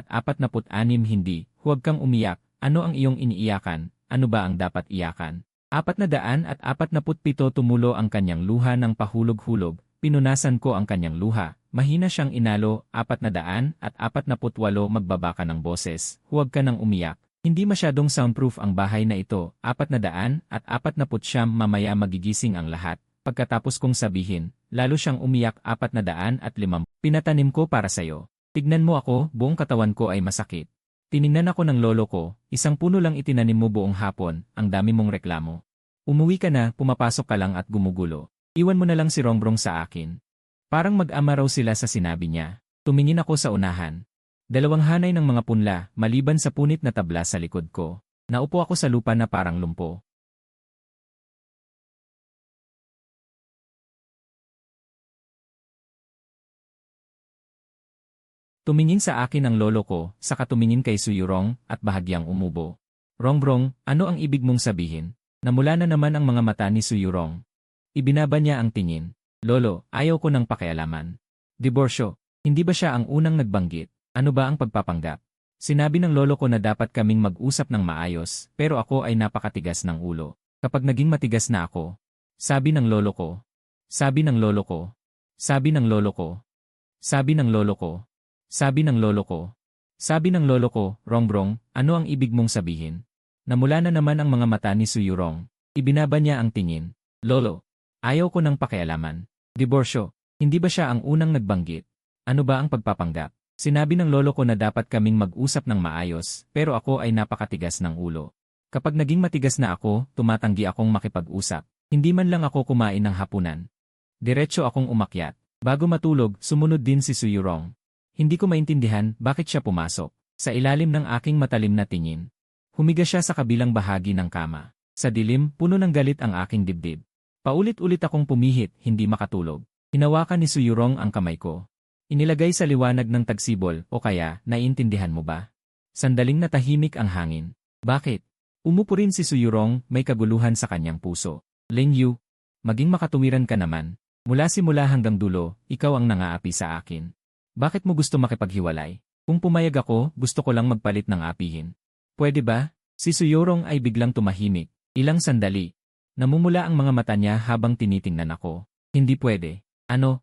hindi, huwag kang umiyak, ano ang iyong iniiyakan, ano ba ang dapat iyakan? 447 tumulo ang kanyang luha ng pahulog-hulog, pinunasan ko ang kanyang luha. Mahina siyang inalo, 448 magbaba ka ng boses, huwag ka nang umiyak. Hindi masyadong soundproof ang bahay na ito, 449 mamaya magigising ang lahat. Pagkatapos kong sabihin, lalo siyang umiyak 450. Pinatanim ko para sayo. Tignan mo ako, buong katawan ko ay masakit. Tiningnan ako ng lolo ko, isang puno lang itinanim mo buong hapon, ang dami mong reklamo. Umuwi ka na, pumapasok ka lang at gumugulo. Iwan mo na lang si Rongbong sa akin. Parang mag-ama raw sila sa sinabi niya. Tumingin ako sa unahan. Dalawang hanay ng mga punla, maliban sa punit na tabla sa likod ko. Naupo ako sa lupa na parang lumpo. Tumingin sa akin ang lolo ko, saka tumingin kay Suyurong, at bahagyang umubo. Rongrong, ano ang ibig mong sabihin? Namula na naman ang mga mata ni Suyurong. Ibinaba niya ang tingin. Lolo, ayaw ko ng pakialaman. Diborsyo, hindi ba siya ang unang nagbanggit? Ano ba ang pagpapanggap? Sinabi ng lolo ko na dapat kaming mag-usap ng maayos, pero ako ay napakatigas ng ulo. Kapag naging matigas na ako, sabi ng lolo ko, sabi ng lolo ko, sabi ng lolo ko, sabi ng lolo ko, sabi ng lolo ko, sabi ng lolo ko, Rongrong, ano ang ibig mong sabihin? Namula na naman ang mga mata ni Suyurong. Ibinaba niya ang tingin. Lolo, ayaw ko ng pakialaman. Diborsyo, hindi ba siya ang unang nagbanggit? Ano ba ang pagpapanggap? Sinabi ng lolo ko na dapat kaming mag-usap ng maayos, pero ako ay napakatigas ng ulo. Kapag naging matigas na ako, tumatanggi akong makipag-usap. Hindi man lang ako kumain ng hapunan. Diretso akong umakyat. Bago matulog, sumunod din si Suyurong. Hindi ko maintindihan bakit siya pumasok. Sa ilalim ng aking matalim na tingin. Humiga siya sa kabilang bahagi ng kama. Sa dilim, puno ng galit ang aking dibdib. Paulit-ulit akong pumihit, hindi makatulog. Hinawakan ni Suyurong ang kamay ko. Inilagay sa liwanag ng tagsibol, o kaya, naiintindihan mo ba? Sandaling natahimik ang hangin. Bakit? Umupo rin si Suyurong, may kaguluhan sa kanyang puso. Lingyu, maging makatuwiran ka naman. Mula simula hanggang dulo, ikaw ang nangaapi sa akin. Bakit mo gusto makipaghiwalay? Kung pumayag ako, gusto ko lang magpalit ng apihin. Pwede ba? Si Suyurong ay biglang tumahimik. Ilang sandali. Namumula ang mga mata niya habang tinitingnan ako. Hindi pwede. Ano?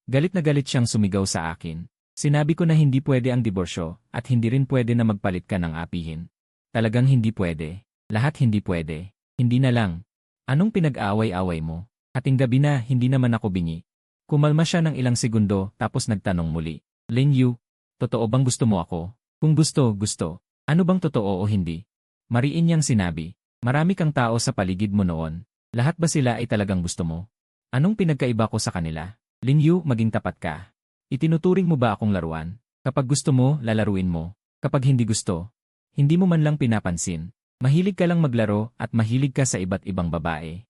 Galit na galit siyang sumigaw sa akin. Sinabi ko na hindi pwede ang diborsyo at hindi rin pwede na magpalit ka ng apihin. Talagang hindi pwede. Lahat hindi pwede. Hindi na lang. Anong pinag-aaway-away mo? Hating gabi na, hindi naman ako bingi. Kumalma siya ng ilang segundo tapos nagtanong muli. Lingyu, totoo bang gusto mo ako? Kung gusto, gusto. Ano bang totoo o hindi? Mariin niyang sinabi. Marami kang tao sa paligid mo noon. Lahat ba sila ay talagang gusto mo? Anong pinagkaiba ko sa kanila? Lingyu, maging tapat ka. Itinuturing mo ba akong laruan? Kapag gusto mo, lalaruin mo. Kapag hindi gusto, hindi mo man lang pinapansin. Mahilig ka lang maglaro at mahilig ka sa iba't ibang babae.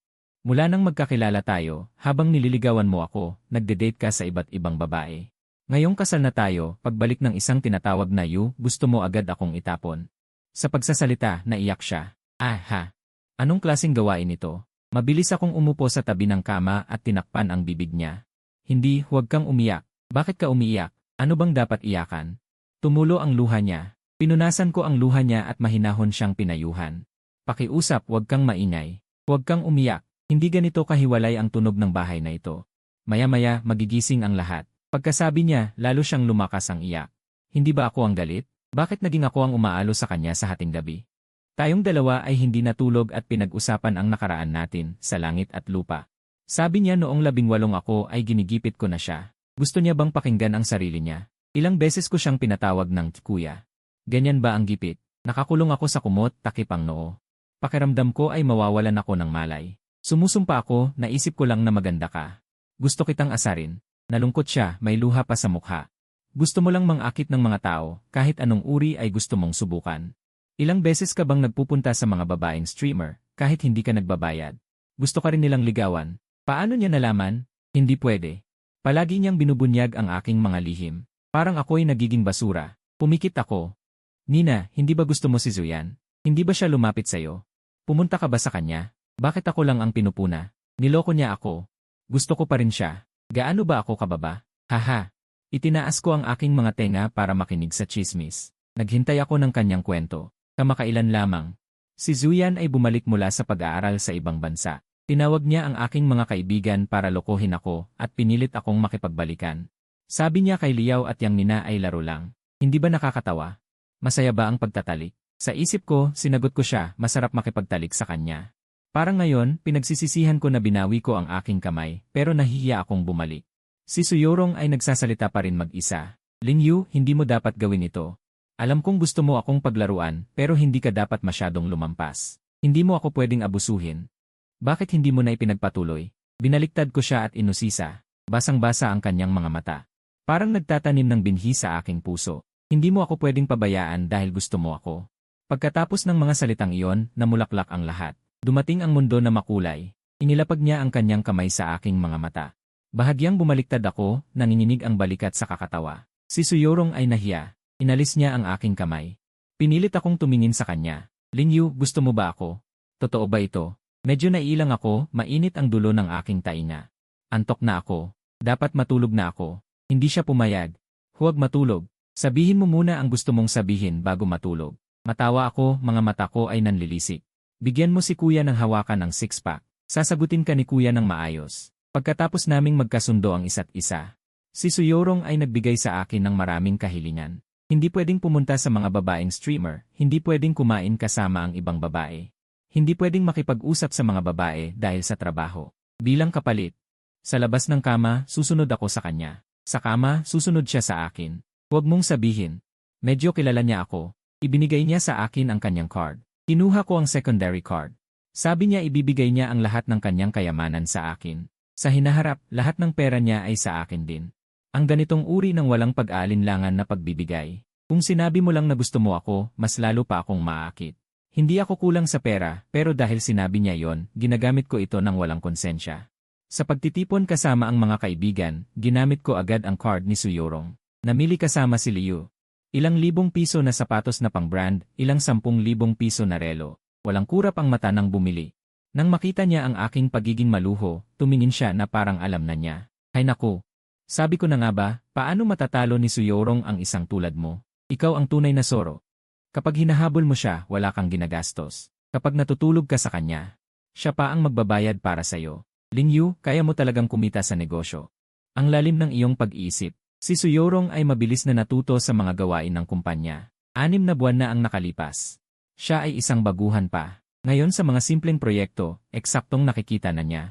Mula nang magkakilala tayo, habang nililigawan mo ako, nagde-date ka sa iba't ibang babae. Ngayong kasal na tayo, pagbalik ng isang tinatawag na you, gusto mo agad akong itapon. Sa pagsasalita, naiyak siya. Ha. Anong klaseng gawain ito? Mabilis akong umupo sa tabi ng kama at tinakpan ang bibig niya. Hindi, huwag kang umiyak. Bakit ka umiiyak? Ano bang dapat iyakan? Tumulo ang luha niya. Pinunasan ko ang luha niya at mahinahon siyang pinayuhan. Pakiusap, huwag kang maingay. Huwag kang umiyak. Hindi ganito kahiwalay ang tunog ng bahay na ito. Maya-maya, magigising ang lahat. Pagkasabi niya, lalo siyang lumakas ang iyak. Hindi ba ako ang galit? Bakit naging ako ang umaalo sa kanya sa hating gabi? Tayong dalawa ay hindi natulog at pinag-usapan ang nakaraan natin sa langit at lupa. Sabi niya noong 18 ako ay ginigipit ko na siya. Gusto niya bang pakinggan ang sarili niya? Ilang beses ko siyang pinatawag ng kuya. Ganyan ba ang gipit? Nakakulong ako sa kumot, takip ang noo. Pakiramdam ko ay mawawalan ako ng malay. Sumusumpa ako, naisip ko lang na maganda ka. Gusto kitang asarin. Nalungkot siya, may luha pa sa mukha. Gusto mo lang mangakit ng mga tao, kahit anong uri ay gusto mong subukan. Ilang beses ka bang nagpupunta sa mga babaeng streamer, kahit hindi ka nagbabayad? Gusto ka rin nilang ligawan. Paano niya nalaman? Hindi pwede. Palagi niyang binubunyag ang aking mga lihim. Parang ako'y nagiging basura. Pumikit ako. Nina, hindi ba gusto mo si Zuyan? Hindi ba siya lumapit sa'yo? Pumunta ka ba sa kanya? Bakit ako lang ang pinupuna? Niloko niya ako. Gusto ko pa rin siya. Gaano ba ako kababa? Haha. Itinaas ko ang aking mga tenga para makinig sa chismis. Naghintay ako ng kanyang kwento. Kamakailan lamang. Si Zuyan ay bumalik mula sa pag-aaral sa ibang bansa. Tinawag niya ang aking mga kaibigan para lokohin ako at pinilit akong makipagbalikan. Sabi niya kay Liao at Yang Nina ay laro lang. Hindi ba nakakatawa? Masaya ba ang pagtatalik? Sa isip ko, sinagot ko siya, masarap makipagtalik sa kanya. Parang ngayon, pinagsisisihan ko na binawi ko ang aking kamay, pero nahihiya akong bumalik. Si Suyurong ay nagsasalita pa rin mag-isa. Lingyu, hindi mo dapat gawin ito. Alam kong gusto mo akong paglaruan, pero hindi ka dapat masyadong lumampas. Hindi mo ako pwedeng abusuhin. Bakit hindi mo na ipinagpatuloy? Binaliktad ko siya at inusisa. Basang-basa ang kanyang mga mata. Parang nagtatanim ng binhi sa aking puso. Hindi mo ako pwedeng pabayaan dahil gusto mo ako. Pagkatapos ng mga salitang iyon, namulaklak ang lahat. Dumating ang mundo na makulay. Inilapag niya ang kanyang kamay sa aking mga mata. Bahagyang bumaliktad ako, nanginginig ang balikat sa kakatawa. Si Suyorong ay nahiya. Inalis niya ang aking kamay. Pinilit akong tumingin sa kanya. Lingyu, gusto mo ba ako? Totoo ba ito? Medyo naiilang ako, mainit ang dulo ng aking tainga. Antok na ako. Dapat matulog na ako. Hindi siya pumayag. Huwag matulog. Sabihin mo muna ang gusto mong sabihin bago matulog. Matawa ako, mga mata ko ay nanlilisik. Bigyan mo si kuya ng hawakan ng six-pack. Sasagutin ka ni kuya ng maayos. Pagkatapos naming magkasundo ang isa't isa. Si Suyorong ay nagbigay sa akin ng maraming kahilingan. Hindi pwedeng pumunta sa mga babaeng streamer, hindi pwedeng kumain kasama ang ibang babae. Hindi pwedeng makipag-usap sa mga babae dahil sa trabaho. Bilang kapalit. Sa labas ng kama, susunod ako sa kanya. Sa kama, susunod siya sa akin. Huwag mong sabihin. Medyo kilala niya ako. Ibinigay niya sa akin ang kanyang card. Kinuha ko ang secondary card. Sabi niya ibibigay niya ang lahat ng kanyang kayamanan sa akin. Sa hinaharap, lahat ng pera niya ay sa akin din. Ang ganitong uri ng walang pag-aalinlangan na pagbibigay. Kung sinabi mo lang na gusto mo ako, mas lalo pa akong maaakit. Hindi ako kulang sa pera, pero dahil sinabi niya yon, ginagamit ko ito ng walang konsensya. Sa pagtitipon kasama ang mga kaibigan, ginamit ko agad ang card ni Suyorong. Namili kasama si Liu. Ilang libong piso na sapatos na pang-brand, ilang 10,000 piso na relo. Walang kurap ang mata nang bumili. Nang makita niya ang aking pagiging maluho, tumingin siya na parang alam na niya. Ay naku! Sabi ko na nga ba, paano matatalo ni Suyorong ang isang tulad mo? Ikaw ang tunay na soro. Kapag hinahabol mo siya, wala kang ginagastos. Kapag natutulog ka sa kanya, siya pa ang magbabayad para sa'yo. Lingyu, kaya mo talagang kumita sa negosyo. Ang lalim ng iyong pag-iisip. Si Suyorong ay mabilis na natuto sa mga gawain ng kumpanya. 6 na buwan na ang nakalipas. Siya ay isang baguhan pa. Ngayon sa mga simpleng proyekto, eksaktong nakikita na niya.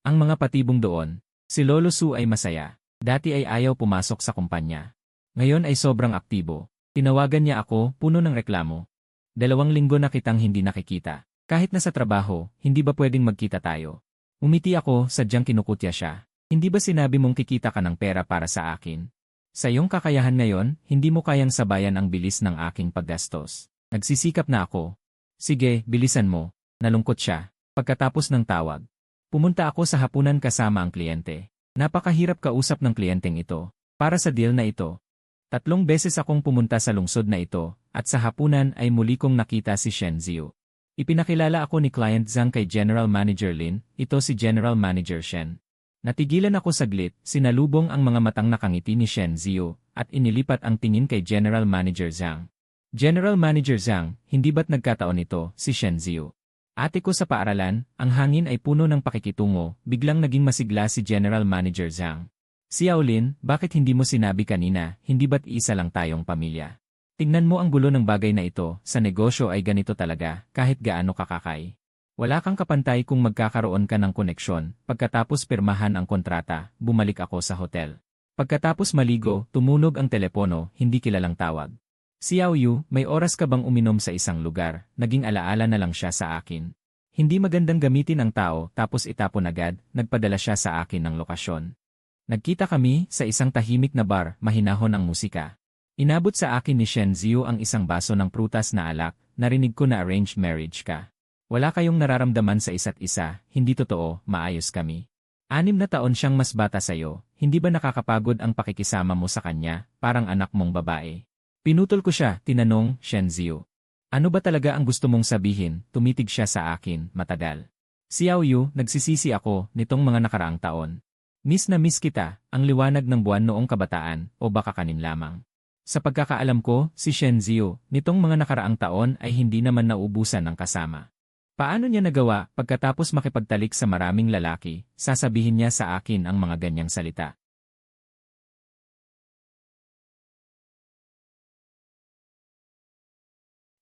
Ang mga patibong doon, si Lolo Su ay masaya. Dati ay ayaw pumasok sa kumpanya. Ngayon ay sobrang aktibo. Tinawagan niya ako, puno ng reklamo. 2 linggo na kitang hindi nakikita. Kahit na sa trabaho, hindi ba pwedeng magkita tayo? Umiti ako, sadyang kinukutya siya. Hindi ba sinabi mong kikita ka ng pera para sa akin? Sa iyong kakayahan ngayon, hindi mo kayang sabayan ang bilis ng aking paggastos. Nagsisikap na ako. Sige, bilisan mo. Nalungkot siya. Pagkatapos ng tawag, pumunta ako sa hapunan kasama ang kliyente. Napakahirap kausap ng kliyenteng ito. Para sa deal na ito. 3 beses akong pumunta sa lungsod na ito, at sa hapunan ay muli kong nakita si Shen Ziu. Ipinakilala ako ni Client Zhang kay General Manager Lin, ito si General Manager Shen. Natigilan ako saglit, sinalubong ang mga matang nakangiti ni Shen Ziu, at inilipat ang tingin kay General Manager Zhang. General Manager Zhang, hindi ba't nagkataon ito, si Shen Ziu? Ate ko sa paaralan, ang hangin ay puno ng pakikitungo, biglang naging masigla si General Manager Zhang. Xiao Lin, bakit hindi mo sinabi kanina, hindi ba't isa lang tayong pamilya? Tingnan mo ang gulo ng bagay na ito, sa negosyo ay ganito talaga, kahit gaano kakakay. Wala kang kapantay kung magkakaroon ka ng koneksyon, pagkatapos pirmahan ang kontrata, bumalik ako sa hotel. Pagkatapos maligo, tumunog ang telepono, hindi kilalang tawag. Xiao Yu, may oras ka bang uminom sa isang lugar? Naging alaala na lang siya sa akin. Hindi magandang gamitin ang tao tapos itapon agad, nagpadala siya sa akin ng lokasyon. Nagkita kami sa isang tahimik na bar, mahinahon ang musika. Inabot sa akin ni Shen Ziu ang isang baso ng prutas na alak, narinig ko na arranged marriage ka. Wala kayong nararamdaman sa isa't isa, hindi totoo, maayos kami. 6 na taon siyang mas bata sa'yo, hindi ba nakakapagod ang pakikisama mo sa kanya, parang anak mong babae? Pinutol ko siya, tinanong, Shen Ziu. Ano ba talaga ang gusto mong sabihin? Tumitig siya sa akin, matagal. Xiao Yu, nagsisisi ako, nitong mga nakaraang taon. Miss na miss kita, ang liwanag ng buwan noong kabataan, o baka kanin lamang. Sa pagkakaalam ko, si Shen Ziu, nitong mga nakaraang taon ay hindi naman naubusan ng kasama. Paano niya nagawa, pagkatapos makipagtalik sa maraming lalaki, sasabihin niya sa akin ang mga ganyang salita?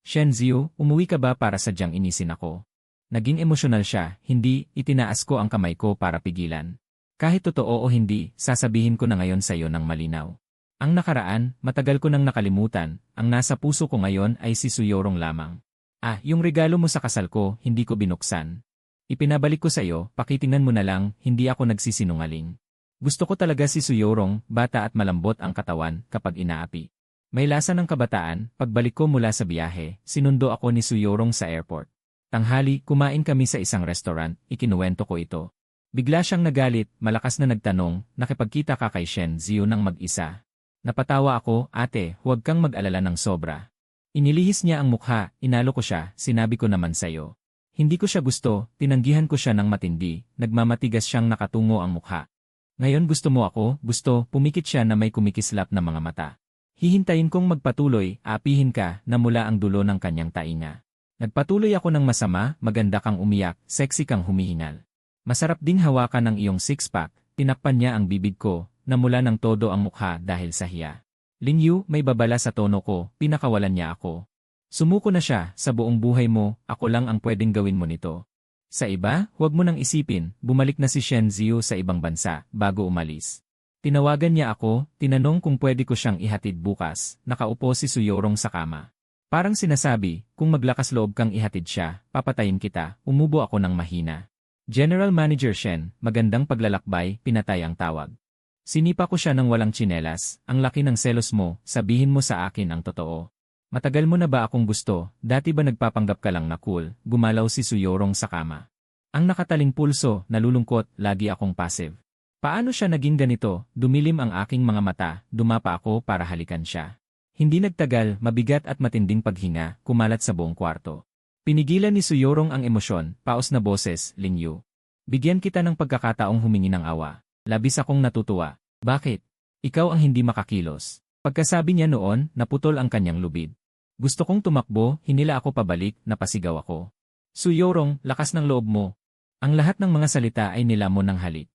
Shen Ziu, umuwi ka ba para sadyang inisin ako? Naging emosyonal siya, hindi, itinaas ko ang kamay ko para pigilan. Kahit totoo o hindi, sasabihin ko na ngayon sa iyo ng malinaw. Ang nakaraan, matagal ko nang nakalimutan, ang nasa puso ko ngayon ay si Suyorong lamang. Yung regalo mo sa kasal ko, hindi ko binuksan. Ipinabalik ko sa iyo, pakitingnan mo na lang, hindi ako nagsisinungaling. Gusto ko talaga si Suyorong, bata at malambot ang katawan kapag inaapi. May lasa ng kabataan, pagbalik ko mula sa biyahe, sinundo ako ni Suyorong sa airport. Tanghali, kumain kami sa isang restaurant, ikinuwento ko ito. Bigla siyang nagalit, malakas na nagtanong, nakipagkita ka kay Shen Ziyu ng mag-isa. Napatawa ako, ate, huwag kang mag-alala ng sobra. Inilihis niya ang mukha, inalo ko siya, sinabi ko naman sayo. Hindi ko siya gusto, tinanggihan ko siya ng matindi, nagmamatigas siyang nakatungo ang mukha. Ngayon gusto mo ako, gusto, pumikit siya na may kumikislap na mga mata. Hihintayin kong magpatuloy, aapihin ka, na mula ang dulo ng kanyang tainga. Nagpatuloy ako ng masama, maganda kang umiyak, sexy kang humihingal. Masarap ding hawakan ng iyong six-pack, tinakpan niya ang bibig ko, na mula ng todo ang mukha dahil sa hiya. Lingyu, may babala sa tono ko, pinakawalan niya ako. Sumuko na siya, sa buong buhay mo, ako lang ang pwedeng gawin mo nito. Sa iba, huwag mo nang isipin, bumalik na si Shen Ziyu sa ibang bansa, bago umalis. Tinawagan niya ako, tinanong kung pwede ko siyang ihatid bukas, nakaupo si Suyorong sa kama. Parang sinasabi, kung maglakas loob kang ihatid siya, papatayin kita, umubo ako ng mahina. General Manager Shen, magandang paglalakbay, pinatay ang tawag. Sinipa ko siya ng walang tsinelas, ang laki ng selos mo, sabihin mo sa akin ang totoo. Matagal mo na ba akong gusto, dati ba nagpapanggap ka lang na cool, gumalaw si Suyorong sa kama. Ang nakataling pulso, nalulungkot, lagi akong passive. Paano siya naging ganito? Dumilim ang aking mga mata, dumapa ako para halikan siya. Hindi nagtagal, mabigat at matinding paghinga, kumalat sa buong kwarto. Pinigilan ni Suyorong ang emosyon, paos na boses, Lingyu. Bigyan kita ng pagkakataong humingi ng awa. Labis akong natutuwa. Bakit? Ikaw ang hindi makakilos. Pagkasabi niya noon, naputol ang kanyang lubid. Gusto kong tumakbo, hinila ako pabalik, napasigaw ako. Suyorong, lakas ng loob mo. Ang lahat ng mga salita ay nilamon ng halik.